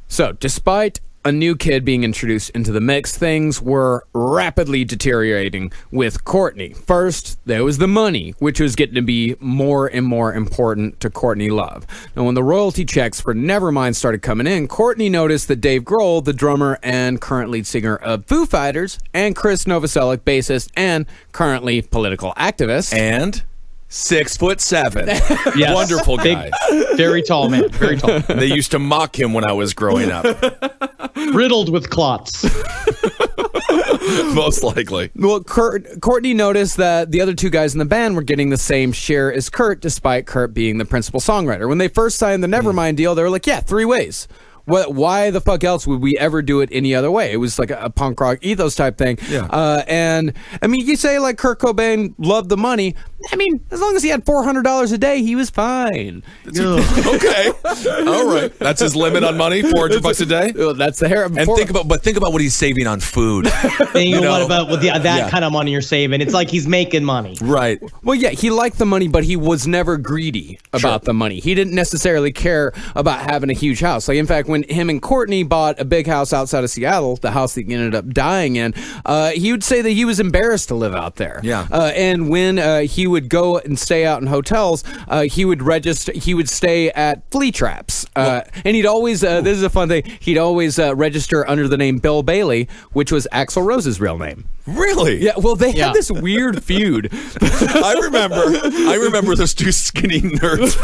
So, despite a new kid being introduced into the mix, things were rapidly deteriorating with Courtney. First, there was the money, which was getting to be more and more important to Courtney Love. Now, when the royalty checks for Nevermind started coming in, Courtney noticed that Dave Grohl, the drummer and current lead singer of Foo Fighters, and Chris Novoselic, bassist and currently political activist, and 6'7". Yes. Wonderful guy. Big, very tall man. Very tall. They used to mock him when I was growing up. Riddled with clots. Most likely. Well, Courtney noticed that the other two guys in the band were getting the same share as Kurt, despite Kurt being the principal songwriter. When they first signed the Nevermind deal, they were like, yeah, 3 ways. Why the fuck else would we ever do it any other way? It was like a punk rock ethos type thing. Yeah. And, I mean, you say, like, Kurt Cobain loved the money. I mean, as long as he had $400 a day, he was fine. Okay. All right. That's his limit on money, $400 a day? That's the hair. And think about what he's saving on food. And you know what about that kind of money you're saving? It's like he's making money. Right. Well, yeah, he liked the money, but he was never greedy about the money. He didn't necessarily care about having a huge house. Like, in fact, when him and Courtney bought a big house outside of Seattle, the house that he ended up dying in, he would say that he was embarrassed to live out there. Yeah. And when he would go and stay out in hotels, he would stay at flea traps. And he'd always, this is a fun thing, he'd always register under the name Bill Bailey, which was Axl Rose's real name. Really? Yeah, well, they had this weird feud. I remember those two skinny nerds.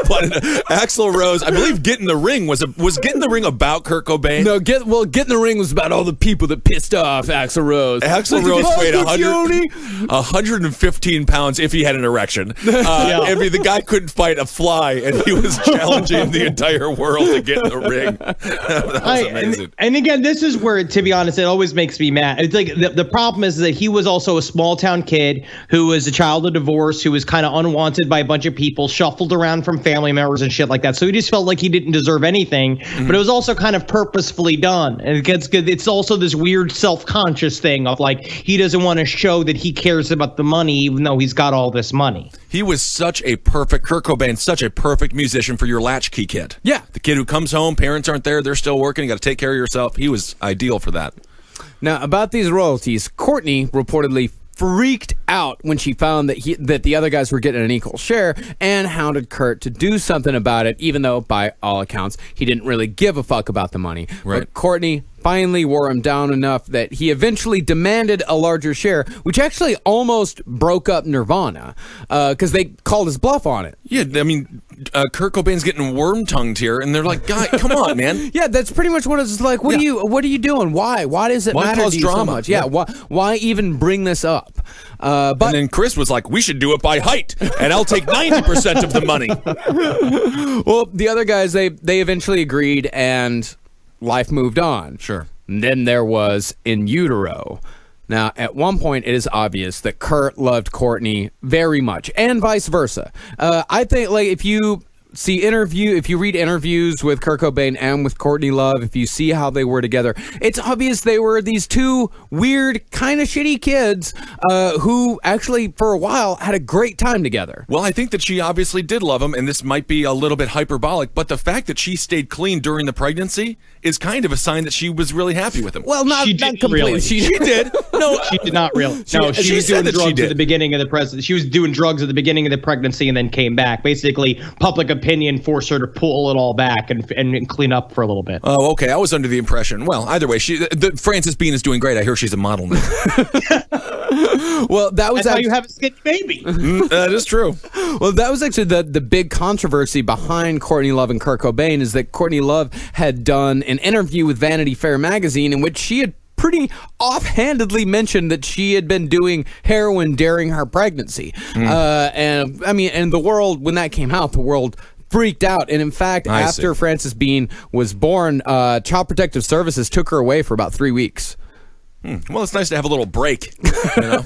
But Axl Rose, I believe, Get in the Ring was Get in the Ring about Kurt Cobain. No, Get in the Ring was about all the people that pissed off Axl Rose. Axl Rose weighed 115 pounds if he had an erection. I mean, the guy couldn't fight a fly, and he was challenging the entire world to get in the ring. That was amazing. And again, this is where, to be honest, it always makes me mad. It's like the problem is that he was also a small town kid who was a child of divorce, who was kind of unwanted by a bunch of people, shuffled around from family members and shit like that. So he just felt like he didn't deserve anything. But it was also kind of purposefully done. And it gets good. It's also this weird self-conscious thing of like he doesn't want to show that he cares about the money, even though he's got all this money. He was Kurt Cobain, such a perfect musician for your latchkey kid. Yeah. The kid who comes home, parents aren't there, they're still working, you got to take care of yourself. He was ideal for that. Now, about these royalties, Courtney reportedly freaked out when she found that the other guys were getting an equal share and hounded Kurt to do something about it, even though, by all accounts, he didn't really give a fuck about the money. Right. But Courtney finally wore him down enough that he eventually demanded a larger share, which actually almost broke up Nirvana because they called his bluff on it. Yeah, I mean, Kurt Cobain's getting worm-tongued here, and they're like, "God, come on, man." Yeah, that's pretty much what it's like. What are you doing? Why does it matter to you so much? Yeah, why even bring this up? But and then Chris was like, "We should do it by height, and I'll take 90% of the money." Well, the other guys, they eventually agreed, and life moved on. Sure. And then there was In Utero. Now, at one point, it is obvious that Kurt loved Courtney very much, and vice versa. I think, like, if you read interviews with Kurt Cobain and with Courtney Love, if you see how they were together, it's obvious they were these two weird, kind of shitty kids who actually, for a while, had a great time together. Well, I think that she obviously did love him, and this might be a little bit hyperbolic, but the fact that she stayed clean during the pregnancy is kind of a sign that she was really happy with him. Well, not completely. Really. She did. No, she did not really. No, she was doing drugs at the beginning of the pregnancy. She was doing drugs at the beginning of the pregnancy and then came back. Basically, public opinion forced her to pull it all back and clean up for a little bit. Oh, okay. I was under the impression. Well, either way, Frances Bean is doing great. I hear she's a model now. Well, that's how you have a skinny baby. That is true. Well, that was actually the big controversy behind Courtney Love and Kurt Cobain, is that Courtney Love had done an interview with Vanity Fair magazine in which she had pretty offhandedly mentioned that she had been doing heroin during her pregnancy. And I mean, and the world, when that came out, the world freaked out. And in fact, after Frances Bean was born, Child Protective Services took her away for about 3 weeks. Well, it's nice to have a little break, you know?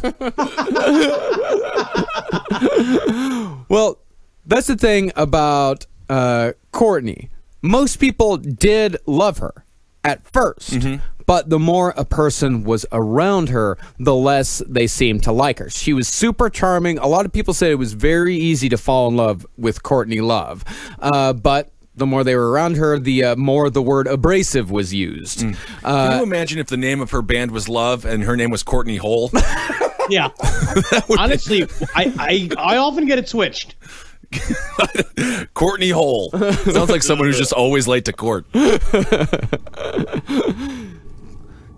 Well, that's the thing about Courtney. Most people did love her at first, but the more a person was around her, the less they seemed to like her. She was super charming. A lot of people said it was very easy to fall in love with Courtney Love, but the more they were around her, the more the word abrasive was used. Can you imagine if the name of her band was Love and her name was Courtney Hole? Yeah. Honestly, I often get it switched. Courtney Hole. Sounds like someone who's just always late to court.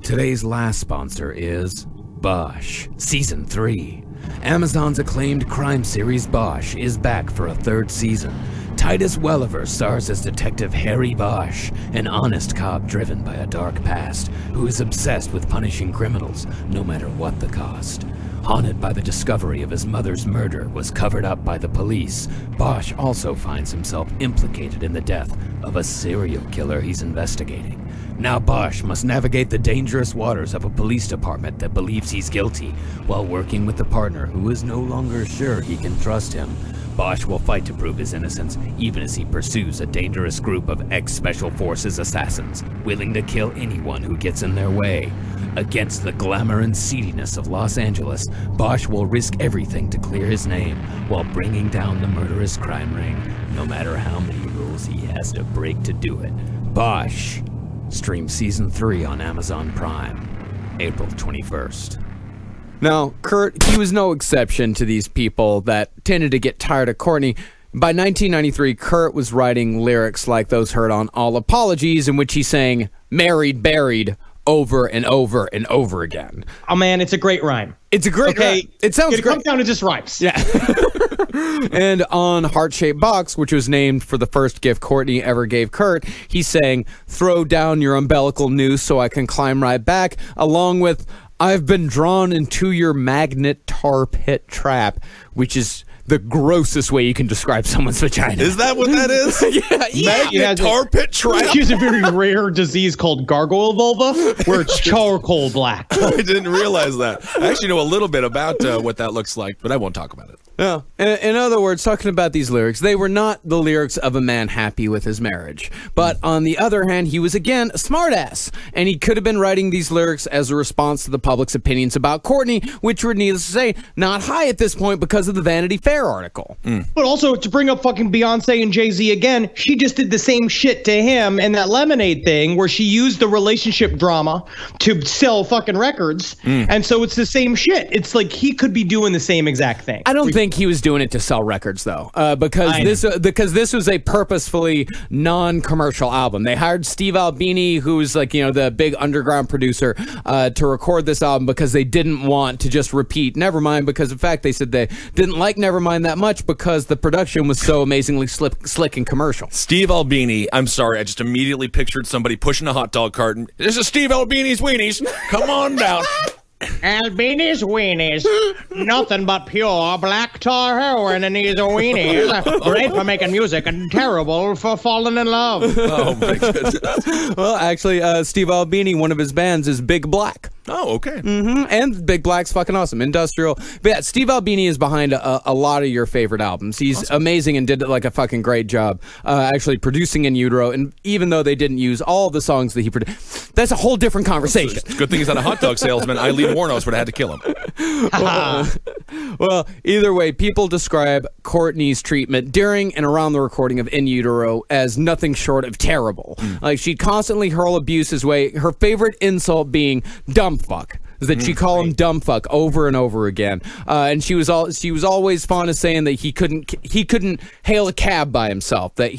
Today's last sponsor is Bosch Season 3. Amazon's acclaimed crime series Bosch is back for a third season. Titus Welliver stars as Detective Harry Bosch, an honest cop driven by a dark past who is obsessed with punishing criminals, no matter what the cost. Haunted by the discovery of his mother's murder was covered up by the police, Bosch also finds himself implicated in the death of a serial killer he's investigating. Now Bosch must navigate the dangerous waters of a police department that believes he's guilty, while working with a partner who is no longer sure he can trust him. Bosch will fight to prove his innocence, even as he pursues a dangerous group of ex-Special Forces assassins, willing to kill anyone who gets in their way. Against the glamour and seediness of Los Angeles, Bosch will risk everything to clear his name, while bringing down the murderous crime ring, no matter how many rules he has to break to do it. Bosch. Stream Season 3 on Amazon Prime, April 21st. Now, Kurt, he was no exception to these people that tended to get tired of Courtney. By 1993, Kurt was writing lyrics like those heard on All Apologies, in which he sang, "Married, buried, over and over and over again. Oh man, it's a great rhyme. It's a great rhyme. It sounds It great. comes down to just rhymes. Yeah. And on Heart-Shaped Box, which was named for the first gift Courtney ever gave Kurt, he sang, "Throw down your umbilical noose so I can climb right back," along with "I've been drawn into your magnet tar pit trap," which is the grossest way you can describe someone's vagina. Is that what that is? Magnet tar pit trap? She has a very rare disease called gargoyle vulva, where it's charcoal black. I didn't realize that. I actually know a little bit about what that looks like, but I won't talk about it. Yeah. In other words, talking about these lyrics, they were not the lyrics of a man happy with his marriage. But on the other hand, he was again a smartass, and he could have been writing these lyrics as a response to the public's opinions about Courtney, which were, needless to say, not high at this point because of the Vanity Fair article. But also, to bring up fucking Beyonce and Jay-Z again, she just did the same shit to him in that Lemonade thing where she used the relationship drama to sell fucking records. And so it's the same shit. It's like he could be doing the same exact thing. I don't think he was doing it to sell records, though, because this was a purposefully non-commercial album. They hired Steve Albini, who's like, you know, the big underground producer, to record this album because they didn't want to just repeat Nevermind, because in fact they said they didn't like Nevermind that much because the production was so amazingly slick and commercial. Steve Albini, I'm sorry, I just immediately pictured somebody pushing a hot dog cart. This is Steve Albini's Weenies. Come on down. Albini's weenies, nothing but pure black tar heroin in these weenies. Great for making music and terrible for falling in love. Oh my goodness. Well, actually, Steve Albini, one of his bands is Big Black. Oh, okay. And Big Black's fucking awesome. Industrial. But yeah, Steve Albini is behind a lot of your favorite albums. He's amazing and did like a fucking great job actually producing In Utero. And even though they didn't use all the songs that he produced, that's a whole different conversation. Good thing he's not a hot dog salesman. Eileen Warnos would have had to kill him. Well, either way, people describe Courtney's treatment during and around the recording of In Utero as nothing short of terrible. Like, she'd constantly hurl abuse his way, her favorite insult being dumb fuck. That she called him dumb fuck over and over again, and she was always fond of saying that he couldn't hail a cab by himself, that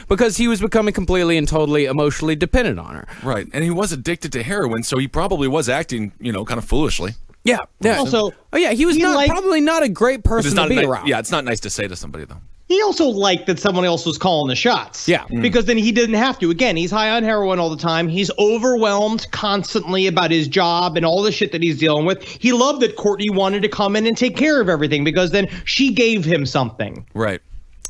because he was becoming completely and totally emotionally dependent on her. Right, and he was addicted to heroin, so he probably was acting, you know, kind of foolishly. Yeah. Also, he was probably not a great person to be around. Yeah, it's not nice to say to somebody though. he also liked that someone else was calling the shots. Yeah. Because then he didn't have to. Again, he's high on heroin all the time. He's overwhelmed constantly about his job and all the shit that he's dealing with. He loved that Courtney wanted to come in and take care of everything because then she gave him something. Right.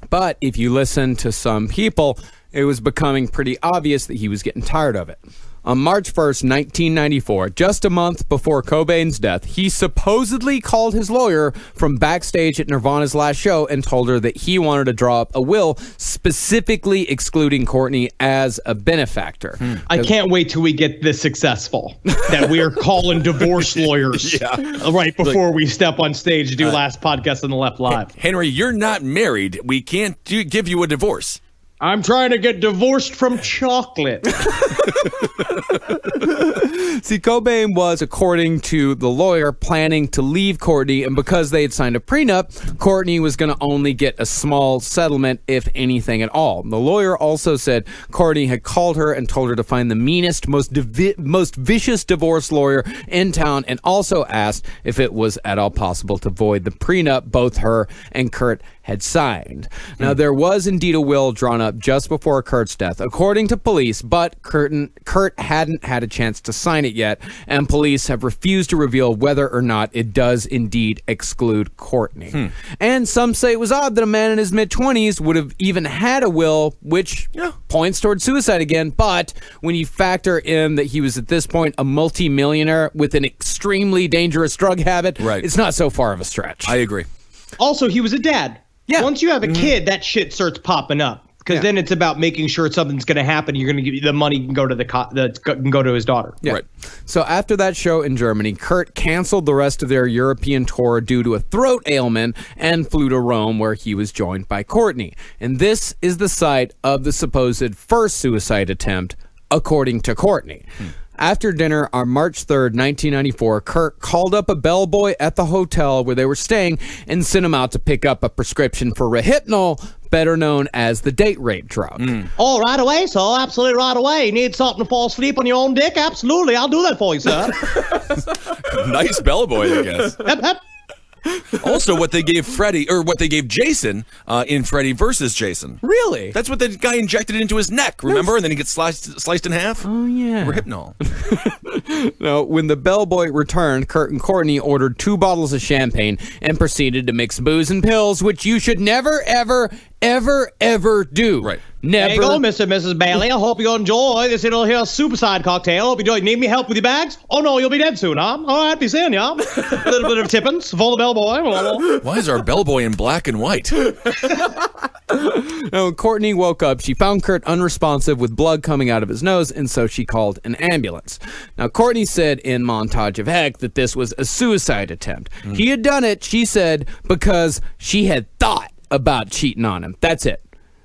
But if you listen to some people, it was becoming pretty obvious that he was getting tired of it. On March 1st, 1994, just a month before Cobain's death, he supposedly called his lawyer from backstage at Nirvana's last show and told her that he wanted to draw up a will specifically excluding Courtney as a benefactor. I can't wait till we get this successful, that we are calling divorce lawyers right before we step on stage to do last podcast on the Left Live. Henry, you're not married. We can't give you a divorce. I'm trying to get divorced from chocolate. See, Cobain was, according to the lawyer, planning to leave Courtney, and because they had signed a prenup, Courtney was going to only get a small settlement, if anything at all. The lawyer also said Courtney had called her and told her to find the meanest, most vicious divorce lawyer in town, and also asked if it was at all possible to void the prenup both her and Kurt had signed. Now, there was indeed a will drawn up just before Kurt's death, according to police, but Kurt hadn't had a chance to sign it yet, and police have refused to reveal whether or not it does indeed exclude Courtney. And some say it was odd that a man in his mid-20s would have even had a will, which points towards suicide again, but when you factor in that he was at this point a multi-millionaire with an extremely dangerous drug habit, it's not so far of a stretch. I agree. Also, he was a dad. Yeah. Once you have a kid, that shit starts popping up because then it's about making sure something's going to happen. You're going to give the money can go to can go to his daughter. Yeah. Right. So after that show in Germany, Kurt canceled the rest of their European tour due to a throat ailment and flew to Rome, where he was joined by Courtney. And this is the site of the supposed first suicide attempt, according to Courtney. After dinner on March 3rd, 1994, Kurt called up a bellboy at the hotel where they were staying and sent him out to pick up a prescription for Rohypnol, better known as the date rape drug. Oh, right away, sir. Absolutely right away. You need something to fall asleep on your own dick? Absolutely. I'll do that for you, sir. Nice bellboy, I guess. Hep, hep. Also, what they gave Jason in Freddy versus Jason. Really? That's what the guy injected into his neck, remember? And then he gets sliced in half? Oh, yeah. Rohypnol. Now, when the bellboy returned, Kurt and Courtney ordered 2 bottles of champagne and proceeded to mix booze and pills, which you should never, ever, ever do. Right. Never. There you go, Mr. and Mrs. Bailey. I hope you enjoy this little here superside cocktail. Hope you do. Need me help with your bags? Oh, no, you'll be dead soon, huh? All right, be seeing ya. A little bit of tippins for the bellboy. Why is our bellboy in black and white? Now, when Courtney woke up, she found Kurt unresponsive with blood coming out of his nose, and so she called an ambulance. Now, Courtney said in Montage of Heck that this was a suicide attempt. He had done it, she said, because she had thought about cheating on him. That's it.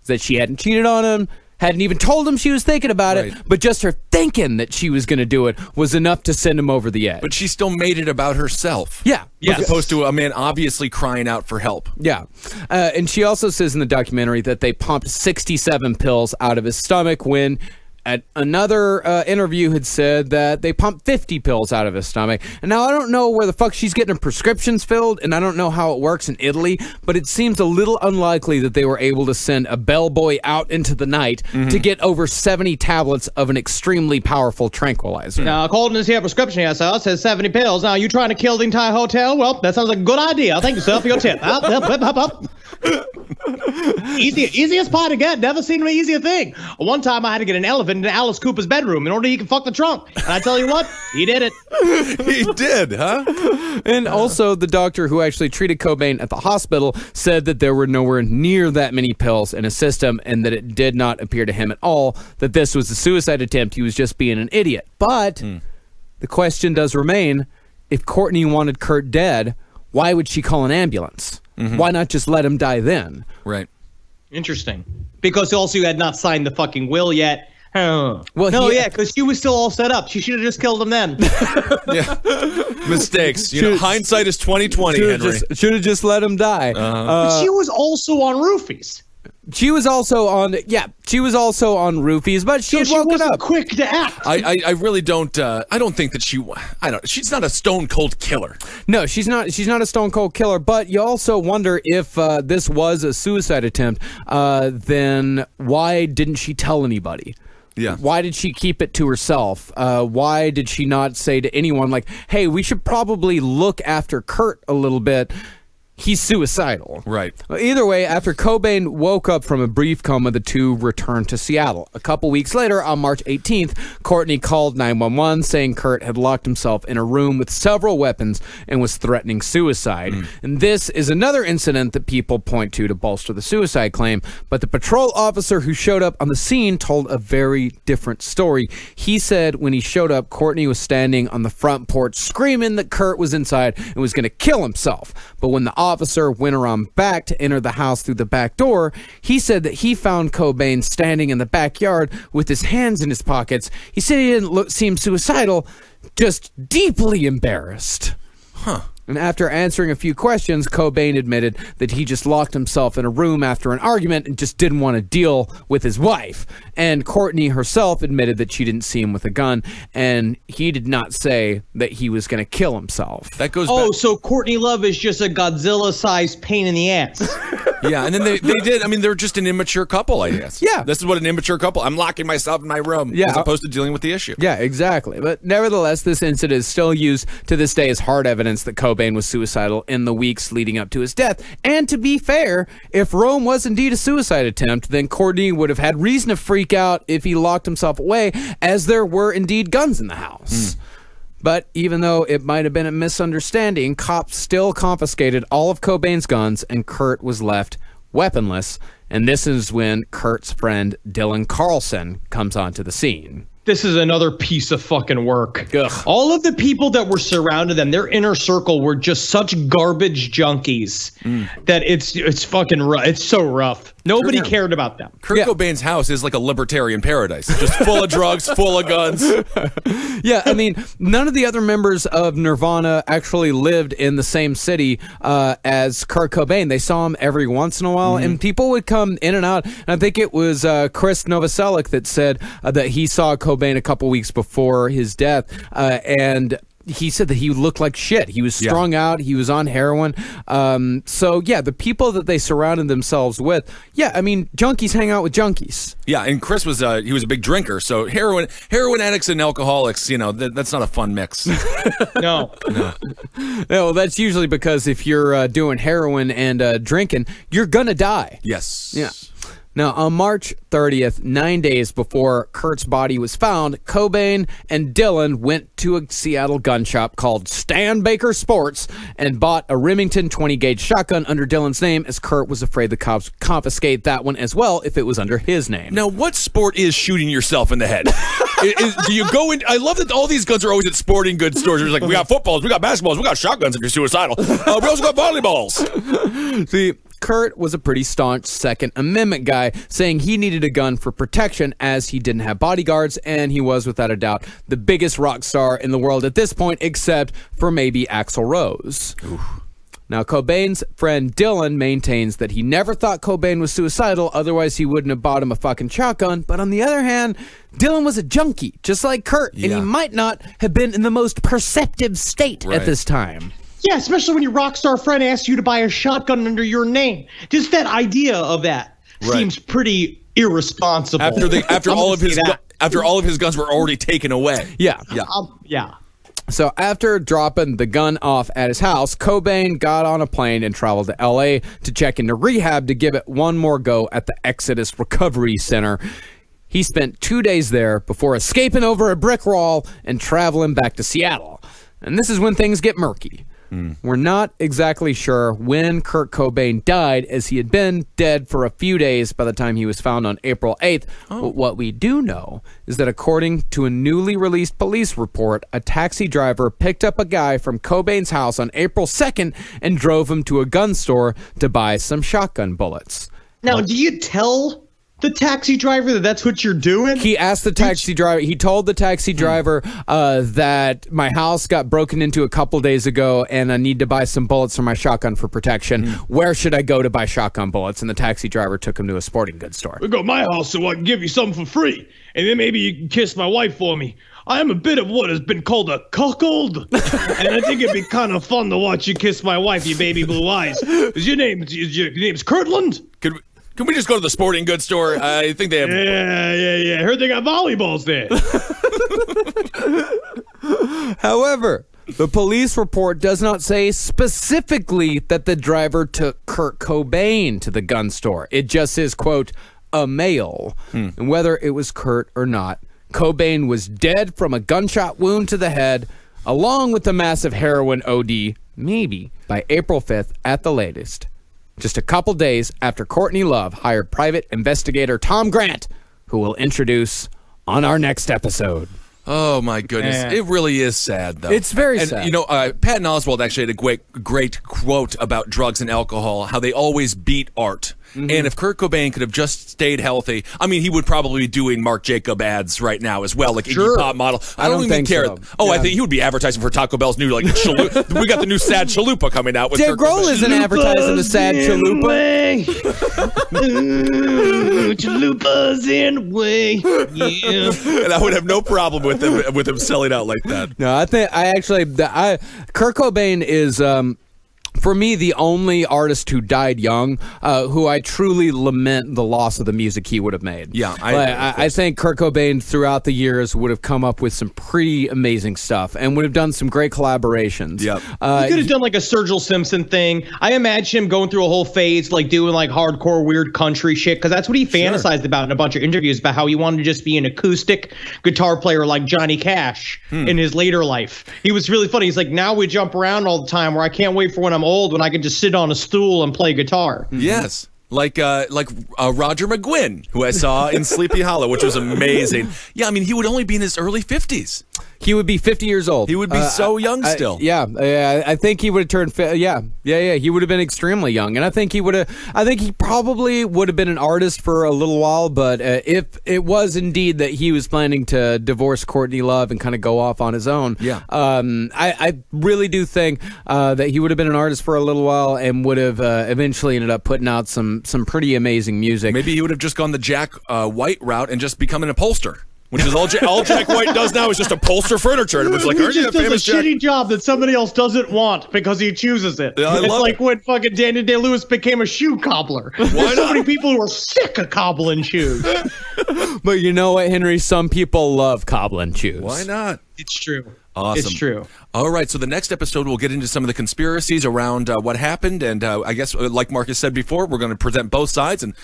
That she hadn't cheated on him, hadn't even told him she was thinking about it, but just her thinking that she was going to do it was enough to send him over the edge. But she still made it about herself. Yeah. As opposed to a man obviously crying out for help. Yeah. And she also says in the documentary that they pumped 67 pills out of his stomach when at another interview had said that they pumped 50 pills out of his stomach. And now I don't know where the fuck she's getting her prescriptions filled, and I don't know how it works in Italy, but it seems a little unlikely that they were able to send a bellboy out into the night to get over 70 tablets of an extremely powerful tranquilizer. Now, according to this here prescription here, sir, it says 70 pills. Now, you trying to kill the entire hotel? Well, that sounds like a good idea. Thank you, sir, for your tip. Up. Easiest part to get. Never seen an easier thing. One time I had to get an elephant into Alice Cooper's bedroom in order he could fuck the trunk. And I tell you what, he did it. He did, huh? And also, the doctor who actually treated Cobain at the hospital said that there were nowhere near that many pills in his system and that it did not appear to him at all that this was a suicide attempt. He was just being an idiot. But the question does remain, if Courtney wanted Kurt dead, why would she call an ambulance? Why not just let him die then? Right. Interesting. Because also you had not signed the fucking will yet. Well, because she was still all set up. She should have just killed him then. Yeah. Mistakes. Hindsight is 20/20, Henry. Should have just let him die. But she was also on roofies. She was also on roofies, but she had woken wasn't up. quick to act. I really don't. I don't think that she's not a stone cold killer. No, she's not. She's not a stone cold killer. But you also wonder if this was a suicide attempt. Then why didn't she tell anybody? Yeah. Why did she keep it to herself? Why did she not say to anyone like, "Hey, we should probably look after Kurt a little bit"? He's suicidal. Right. Either way, after Cobain woke up from a brief coma, the two returned to Seattle. A couple weeks later, on March 18th, Courtney called 911 saying Kurt had locked himself in a room with several weapons and was threatening suicide. And this is another incident that people point to bolster the suicide claim. But the patrol officer who showed up on the scene told a very different story. He said when he showed up, Courtney was standing on the front porch screaming that Kurt was inside and was going to kill himself. But when the officer went around back to enter the house through the back door, he said that he found Cobain standing in the backyard with his hands in his pockets. He said he didn't seem suicidal, just deeply embarrassed. Huh. And after answering a few questions, Cobain admitted that he just locked himself in a room after an argument and just didn't want to deal with his wife. And Courtney herself admitted that she didn't see him with a gun, and he did not say that he was going to kill himself. That goes Oh, back. so Courtney Love is just a Godzilla-sized pain in the ass. Yeah, and then they did. I mean, they're just an immature couple, I guess. Yeah. This is what an immature couple. I'm locking myself in my room as opposed to dealing with the issue. Yeah, exactly. But nevertheless, this incident is still used to this day as hard evidence that Cobain was suicidal in the weeks leading up to his death. And to be fair, if Rome was indeed a suicide attempt, then Courtney would have had reason to freak out if he locked himself away, as there were indeed guns in the house. But even though it might have been a misunderstanding, cops still confiscated all of Cobain's guns, and Kurt was left weaponless. And this is when Kurt's friend Dylan Carlson comes onto the scene. This is another piece of fucking work. Ugh. All of the people that were surrounding them, their inner circle were just such garbage junkies that it's fucking rough. It's so rough. Nobody cared about them. Kurt Cobain's house is like a libertarian paradise, just full of drugs, full of guns. Yeah, I mean, none of the other members of Nirvana actually lived in the same city as Kurt Cobain. They saw him every once in a while, and people would come in and out. And I think it was Chris Novoselic that said that he saw Cobain a couple weeks before his death, and he said that he looked like shit. He was strung out. He was on heroin. So, yeah, the people that they surrounded themselves with, I mean, junkies hang out with junkies. Yeah, and Chris was he was a big drinker, so heroin addicts and alcoholics, that's not a fun mix. No. Well, that's usually because if you're doing heroin and drinking, you're gonna die. Yes. Yeah. Now, on March 30th, 9 days before Kurt's body was found, Cobain and Dylan went to a Seattle gun shop called Stan Baker Sports and bought a Remington 20-gauge shotgun under Dylan's name, as Kurt was afraid the cops confiscate that one as well if it was under his name. Now, what sport is shooting yourself in the head? Do you go in? I love that all these guns are always at sporting goods stores. It's like, we got footballs, we got basketballs, we got shotguns if you're suicidal. We also got volleyballs. See, Kurt was a pretty staunch Second Amendment guy, saying he needed a gun for protection as he didn't have bodyguards, and he was, without a doubt, the biggest rock star in the world at this point, except for maybe Axl Rose. Oof. Now, Cobain's friend Dylan maintains that he never thought Cobain was suicidal, otherwise he wouldn't have bought him a fucking shotgun. But on the other hand, Dylan was a junkie, just like Kurt, and he might not have been in the most perceptive state at this time. Yeah, especially when your rock star friend asks you to buy a shotgun under your name. Just that idea of that seems pretty irresponsible. After all of his guns were already taken away. Yeah. So after dropping the gun off at his house, Cobain got on a plane and traveled to L.A. to check into rehab to give it one more go at the Exodus Recovery Center. He spent 2 days there before escaping over a brick wall and traveling back to Seattle. And this is when things get murky. We're not exactly sure when Kurt Cobain died, as he had been dead for a few days by the time he was found on April 8th. But what we do know is that according to a newly released police report, a taxi driver picked up a guy from Cobain's house on April 2nd and drove him to a gun store to buy some shotgun bullets. Now, do you tell the taxi driver that that's what you're doing? He asked the taxi driver, he told the taxi driver that my house got broken into a couple days ago and I need to buy some bullets for my shotgun for protection. Where should I go to buy shotgun bullets? And the taxi driver took him to a sporting goods store. We go to my house so I can give you something for free, and then maybe you can kiss my wife for me. I am a bit of what has been called a cuckold, and I think it'd be kind of fun to watch you kiss my wife, you baby blue eyes. Is your name's Kirtland? Can we just go to the sporting goods store? I think they have... Yeah. Heard they got volleyballs there. However, the police report does not say specifically that the driver took Kurt Cobain to the gun store. It just says, quote, a male. And whether it was Kurt or not, Cobain was dead from a gunshot wound to the head, along with the massive heroin OD, maybe by April 5th at the latest. Just a couple days after Courtney Love hired private investigator Tom Grant, who we'll introduce on our next episode. Oh, my goodness. It really is sad, though. It's very sad. You know, Patton Oswalt actually had a great quote about drugs and alcohol, how they always beat art. And if Kurt Cobain could have just stayed healthy, I mean, he would probably be doing Marc Jacob ads right now as well, like Iggy Pop model. I don't even care. So. I think he would be advertising for Taco Bell's new, like, chalupa. We got the new Sad Chalupa coming out with Dave Grohl isn't advertising the Sad Chalupa. Chalupa's in the way. Yeah. And I would have no problem with him selling out like that. No, Kurt Cobain is... for me, the only artist who died young, who I truly lament the loss of the music he would have made. Yeah, I think Kurt Cobain throughout the years would have come up with some pretty amazing stuff and would have done some great collaborations. Yep. He could have done like a Sergil Simpson thing. I imagine him going through a whole phase, like doing like hardcore weird country shit, because that's what he fantasized about in a bunch of interviews, about how he wanted to just be an acoustic guitar player like Johnny Cash in his later life. He was really funny. He's like, now we jump around all the time where I can't wait for when I'm old, when I can just sit on a stool and play guitar. Yes. Like Roger McGuinn, who I saw in Sleepy Hollow, which was amazing. Yeah, I mean, he would only be in his early 50s. He would be 50 years old. He would be so young still. I think he would have turned. Yeah. He would have been extremely young, and I think he probably would have been an artist for a little while. But if it was indeed that he was planning to divorce Courtney Love and kind of go off on his own, I really do think that he would have been an artist for a little while and would have eventually ended up putting out some pretty amazing music. Maybe he would have just gone the Jack White route and just become an upholster. Which is all Jack White does now is just upholster furniture. And it was like, he just does a shitty job that somebody else doesn't want because he chooses it. Yeah, it's like when fucking Daniel Day-Lewis became a shoe cobbler. There's so many people who are sick of cobbling shoes. But you know what, Henry? Some people love cobbling shoes. Why not? It's true. Awesome. It's true. All right, so the next episode we'll get into some of the conspiracies around what happened, and I guess, like Marcus said before, we're going to present both sides and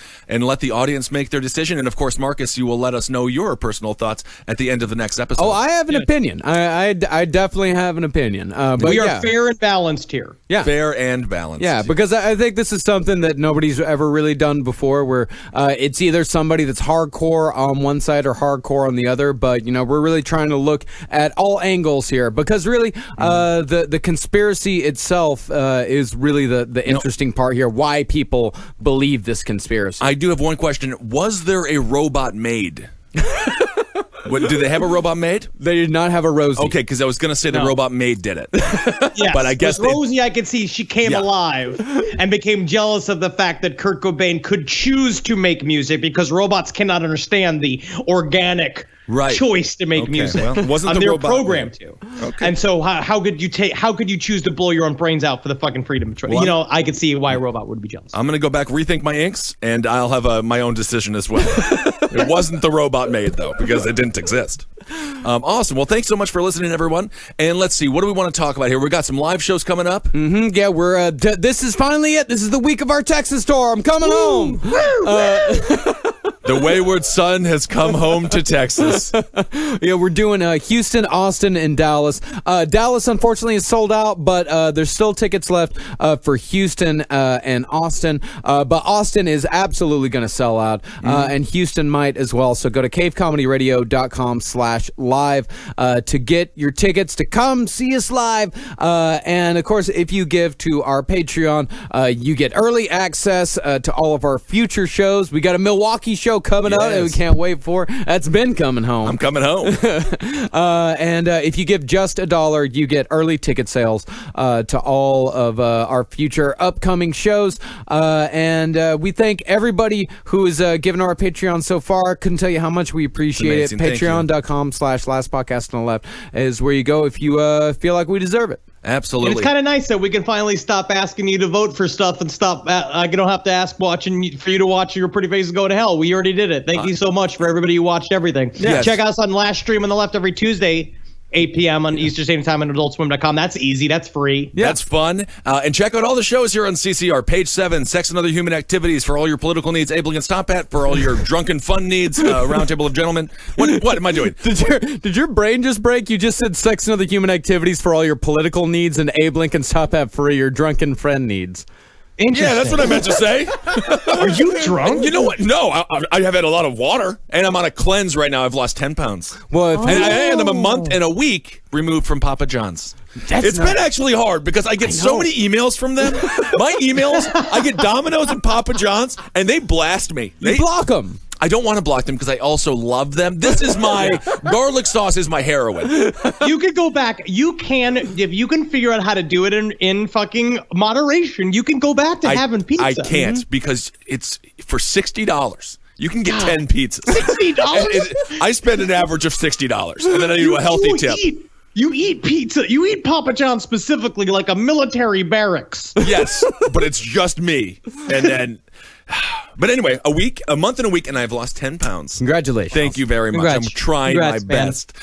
let the audience make their decision. And of course, Marcus, you will let us know your personal thoughts at the end of the next episode. Oh, I have an opinion. I definitely have an opinion. But we are fair and balanced here. Yeah, fair and balanced. Yeah, because I think this is something that nobody's ever really done before, where it's either somebody that's hardcore on one side or hardcore on the other. But we're really trying to look at all angles here, because really the conspiracy itself is really the interesting part here, why people believe this conspiracy. I do have one question. Was there a robot made? Do they have a robot maid? They did not have a Rosie. Okay, because I was going to say the robot maid did it. Yes, but I guess Rosie, I could see she came alive and became jealous of the fact that Kurt Cobain could choose to make music, because robots cannot understand the organic choice to make music. Well, wasn't and the they're robot programmed made. to. Okay. And so how could you choose to blow your own brains out for the fucking freedom of choice? Well, I could see why a robot would be jealous. I'm going to go back, rethink my inks, and I'll have my own decision as well. It wasn't the robot made, though, because it didn't exist. Awesome. Well, thanks so much for listening, everyone. And let's see, what do we want to talk about here? We got some live shows coming up. Yeah, we're this is finally it. This is the week of our Texas tour. I'm coming home. The wayward son has come home to Texas. Yeah, we're doing Houston, Austin, and Dallas. Dallas, unfortunately, is sold out, but there's still tickets left for Houston and Austin. But Austin is absolutely going to sell out, and Houston might as well. So go to cavecomedyradio.com/live to get your tickets to come see us live. And, of course, if you give to our Patreon, you get early access to all of our future shows. We got a Milwaukee show coming up that we can't wait for. That's been coming home. I'm coming home. And if you give just $1, you get early ticket sales to all of our future upcoming shows. And we thank everybody who has given our Patreon so far. Couldn't tell you how much we appreciate it. Patreon.com/lastpodcast on the left is where you go if you feel like we deserve it. Absolutely. And it's kind of nice that we can finally stop asking you to vote for stuff and stop. I don't have to ask for you to watch Your Pretty Faces Go to Hell. We already did it. Thank you so much for everybody who watched everything. Yes. Check us on Last Stream on the Left every Tuesday, 8 p.m. on Eastern Standard Time on AdultSwim.com. That's easy. That's free. Yeah. That's fun. And check out all the shows here on CCR. Page 7, Sex and Other Human Activities for all your political needs. Abe Lincoln Stop At for all your drunken fun needs. Roundtable of Gentlemen. What am I doing? Did your brain just break? You just said Sex and Other Human Activities for all your political needs and Abe Lincoln Stop At for your drunken friend needs. Yeah, that's what I meant to say. Are you drunk? You know what? No, I have had a lot of water, and I'm on a cleanse right now. I've lost 10 pounds. Well, and I'm a month and a week removed from Papa John's. It's been actually hard because I get so many emails from them. My emails, I get Domino's and Papa John's, and they blast me. You block them. I don't want to block them because I also love them. This is my garlic sauce is my heroin. You could go back. You can, if you can figure out how to do it in fucking moderation, you can go back to having pizza. I can't because it's for $60. You can get 10 pizzas. $60? I spend an average of $60, and then I do a healthy tip. You eat pizza. You eat Papa John's specifically like a military barracks. Yes, but it's just me. And then But anyway, a month and a week, and I've lost 10 pounds. Congratulations. Thank you very much. I'm trying Congrats, my man. best.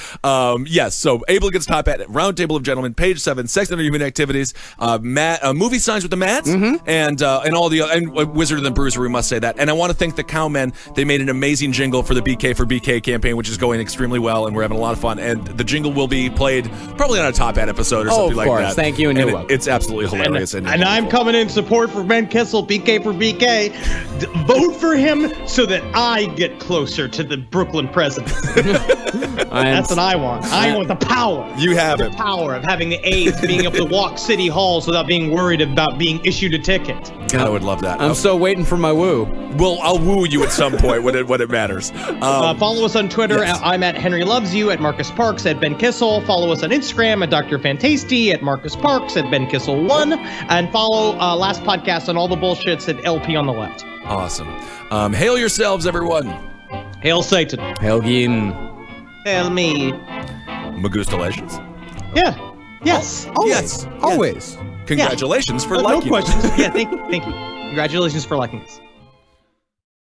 Yes, so Abel gets top at Roundtable of Gentlemen, page 7, Sex Under Human Activities, movie signs with the Mats, and all the and Wizard and the Bruiser, we must say that. And I want to thank the Cowmen. They made an amazing jingle for the BK for BK campaign, which is going extremely well, and we're having a lot of fun. And the jingle will be played probably on a Top Hat episode or something like that. Thank you, and you're welcome. It's absolutely hilarious. And I'm coming in support for Ben Kissel, BK for BK. Vote for him so that I get closer to the Brooklyn presidency. That's what I want. I want the power. You have the it. power of having the AIDS, being able to walk city halls without being worried about being issued a ticket. I would love that. I'm still waiting for my woo. Well, I'll woo you at some point when it matters. Follow us on Twitter. Yes. I'm at Henry Loves You, at Marcus Parks, at Ben Kissel. Follow us on Instagram at Dr. Fantasty, at Marcus Parks, at Ben Kissel 1. And follow Last Podcast on all the bullshits at LP on the left. Awesome. Hail yourselves, everyone. Hail Satan. Hail Gin. Hail me. Magustalations. Yeah. Yes. Always. Yes. Always. Congratulations for No liking. questions. Yeah, thank you. Thank you. Congratulations for liking this.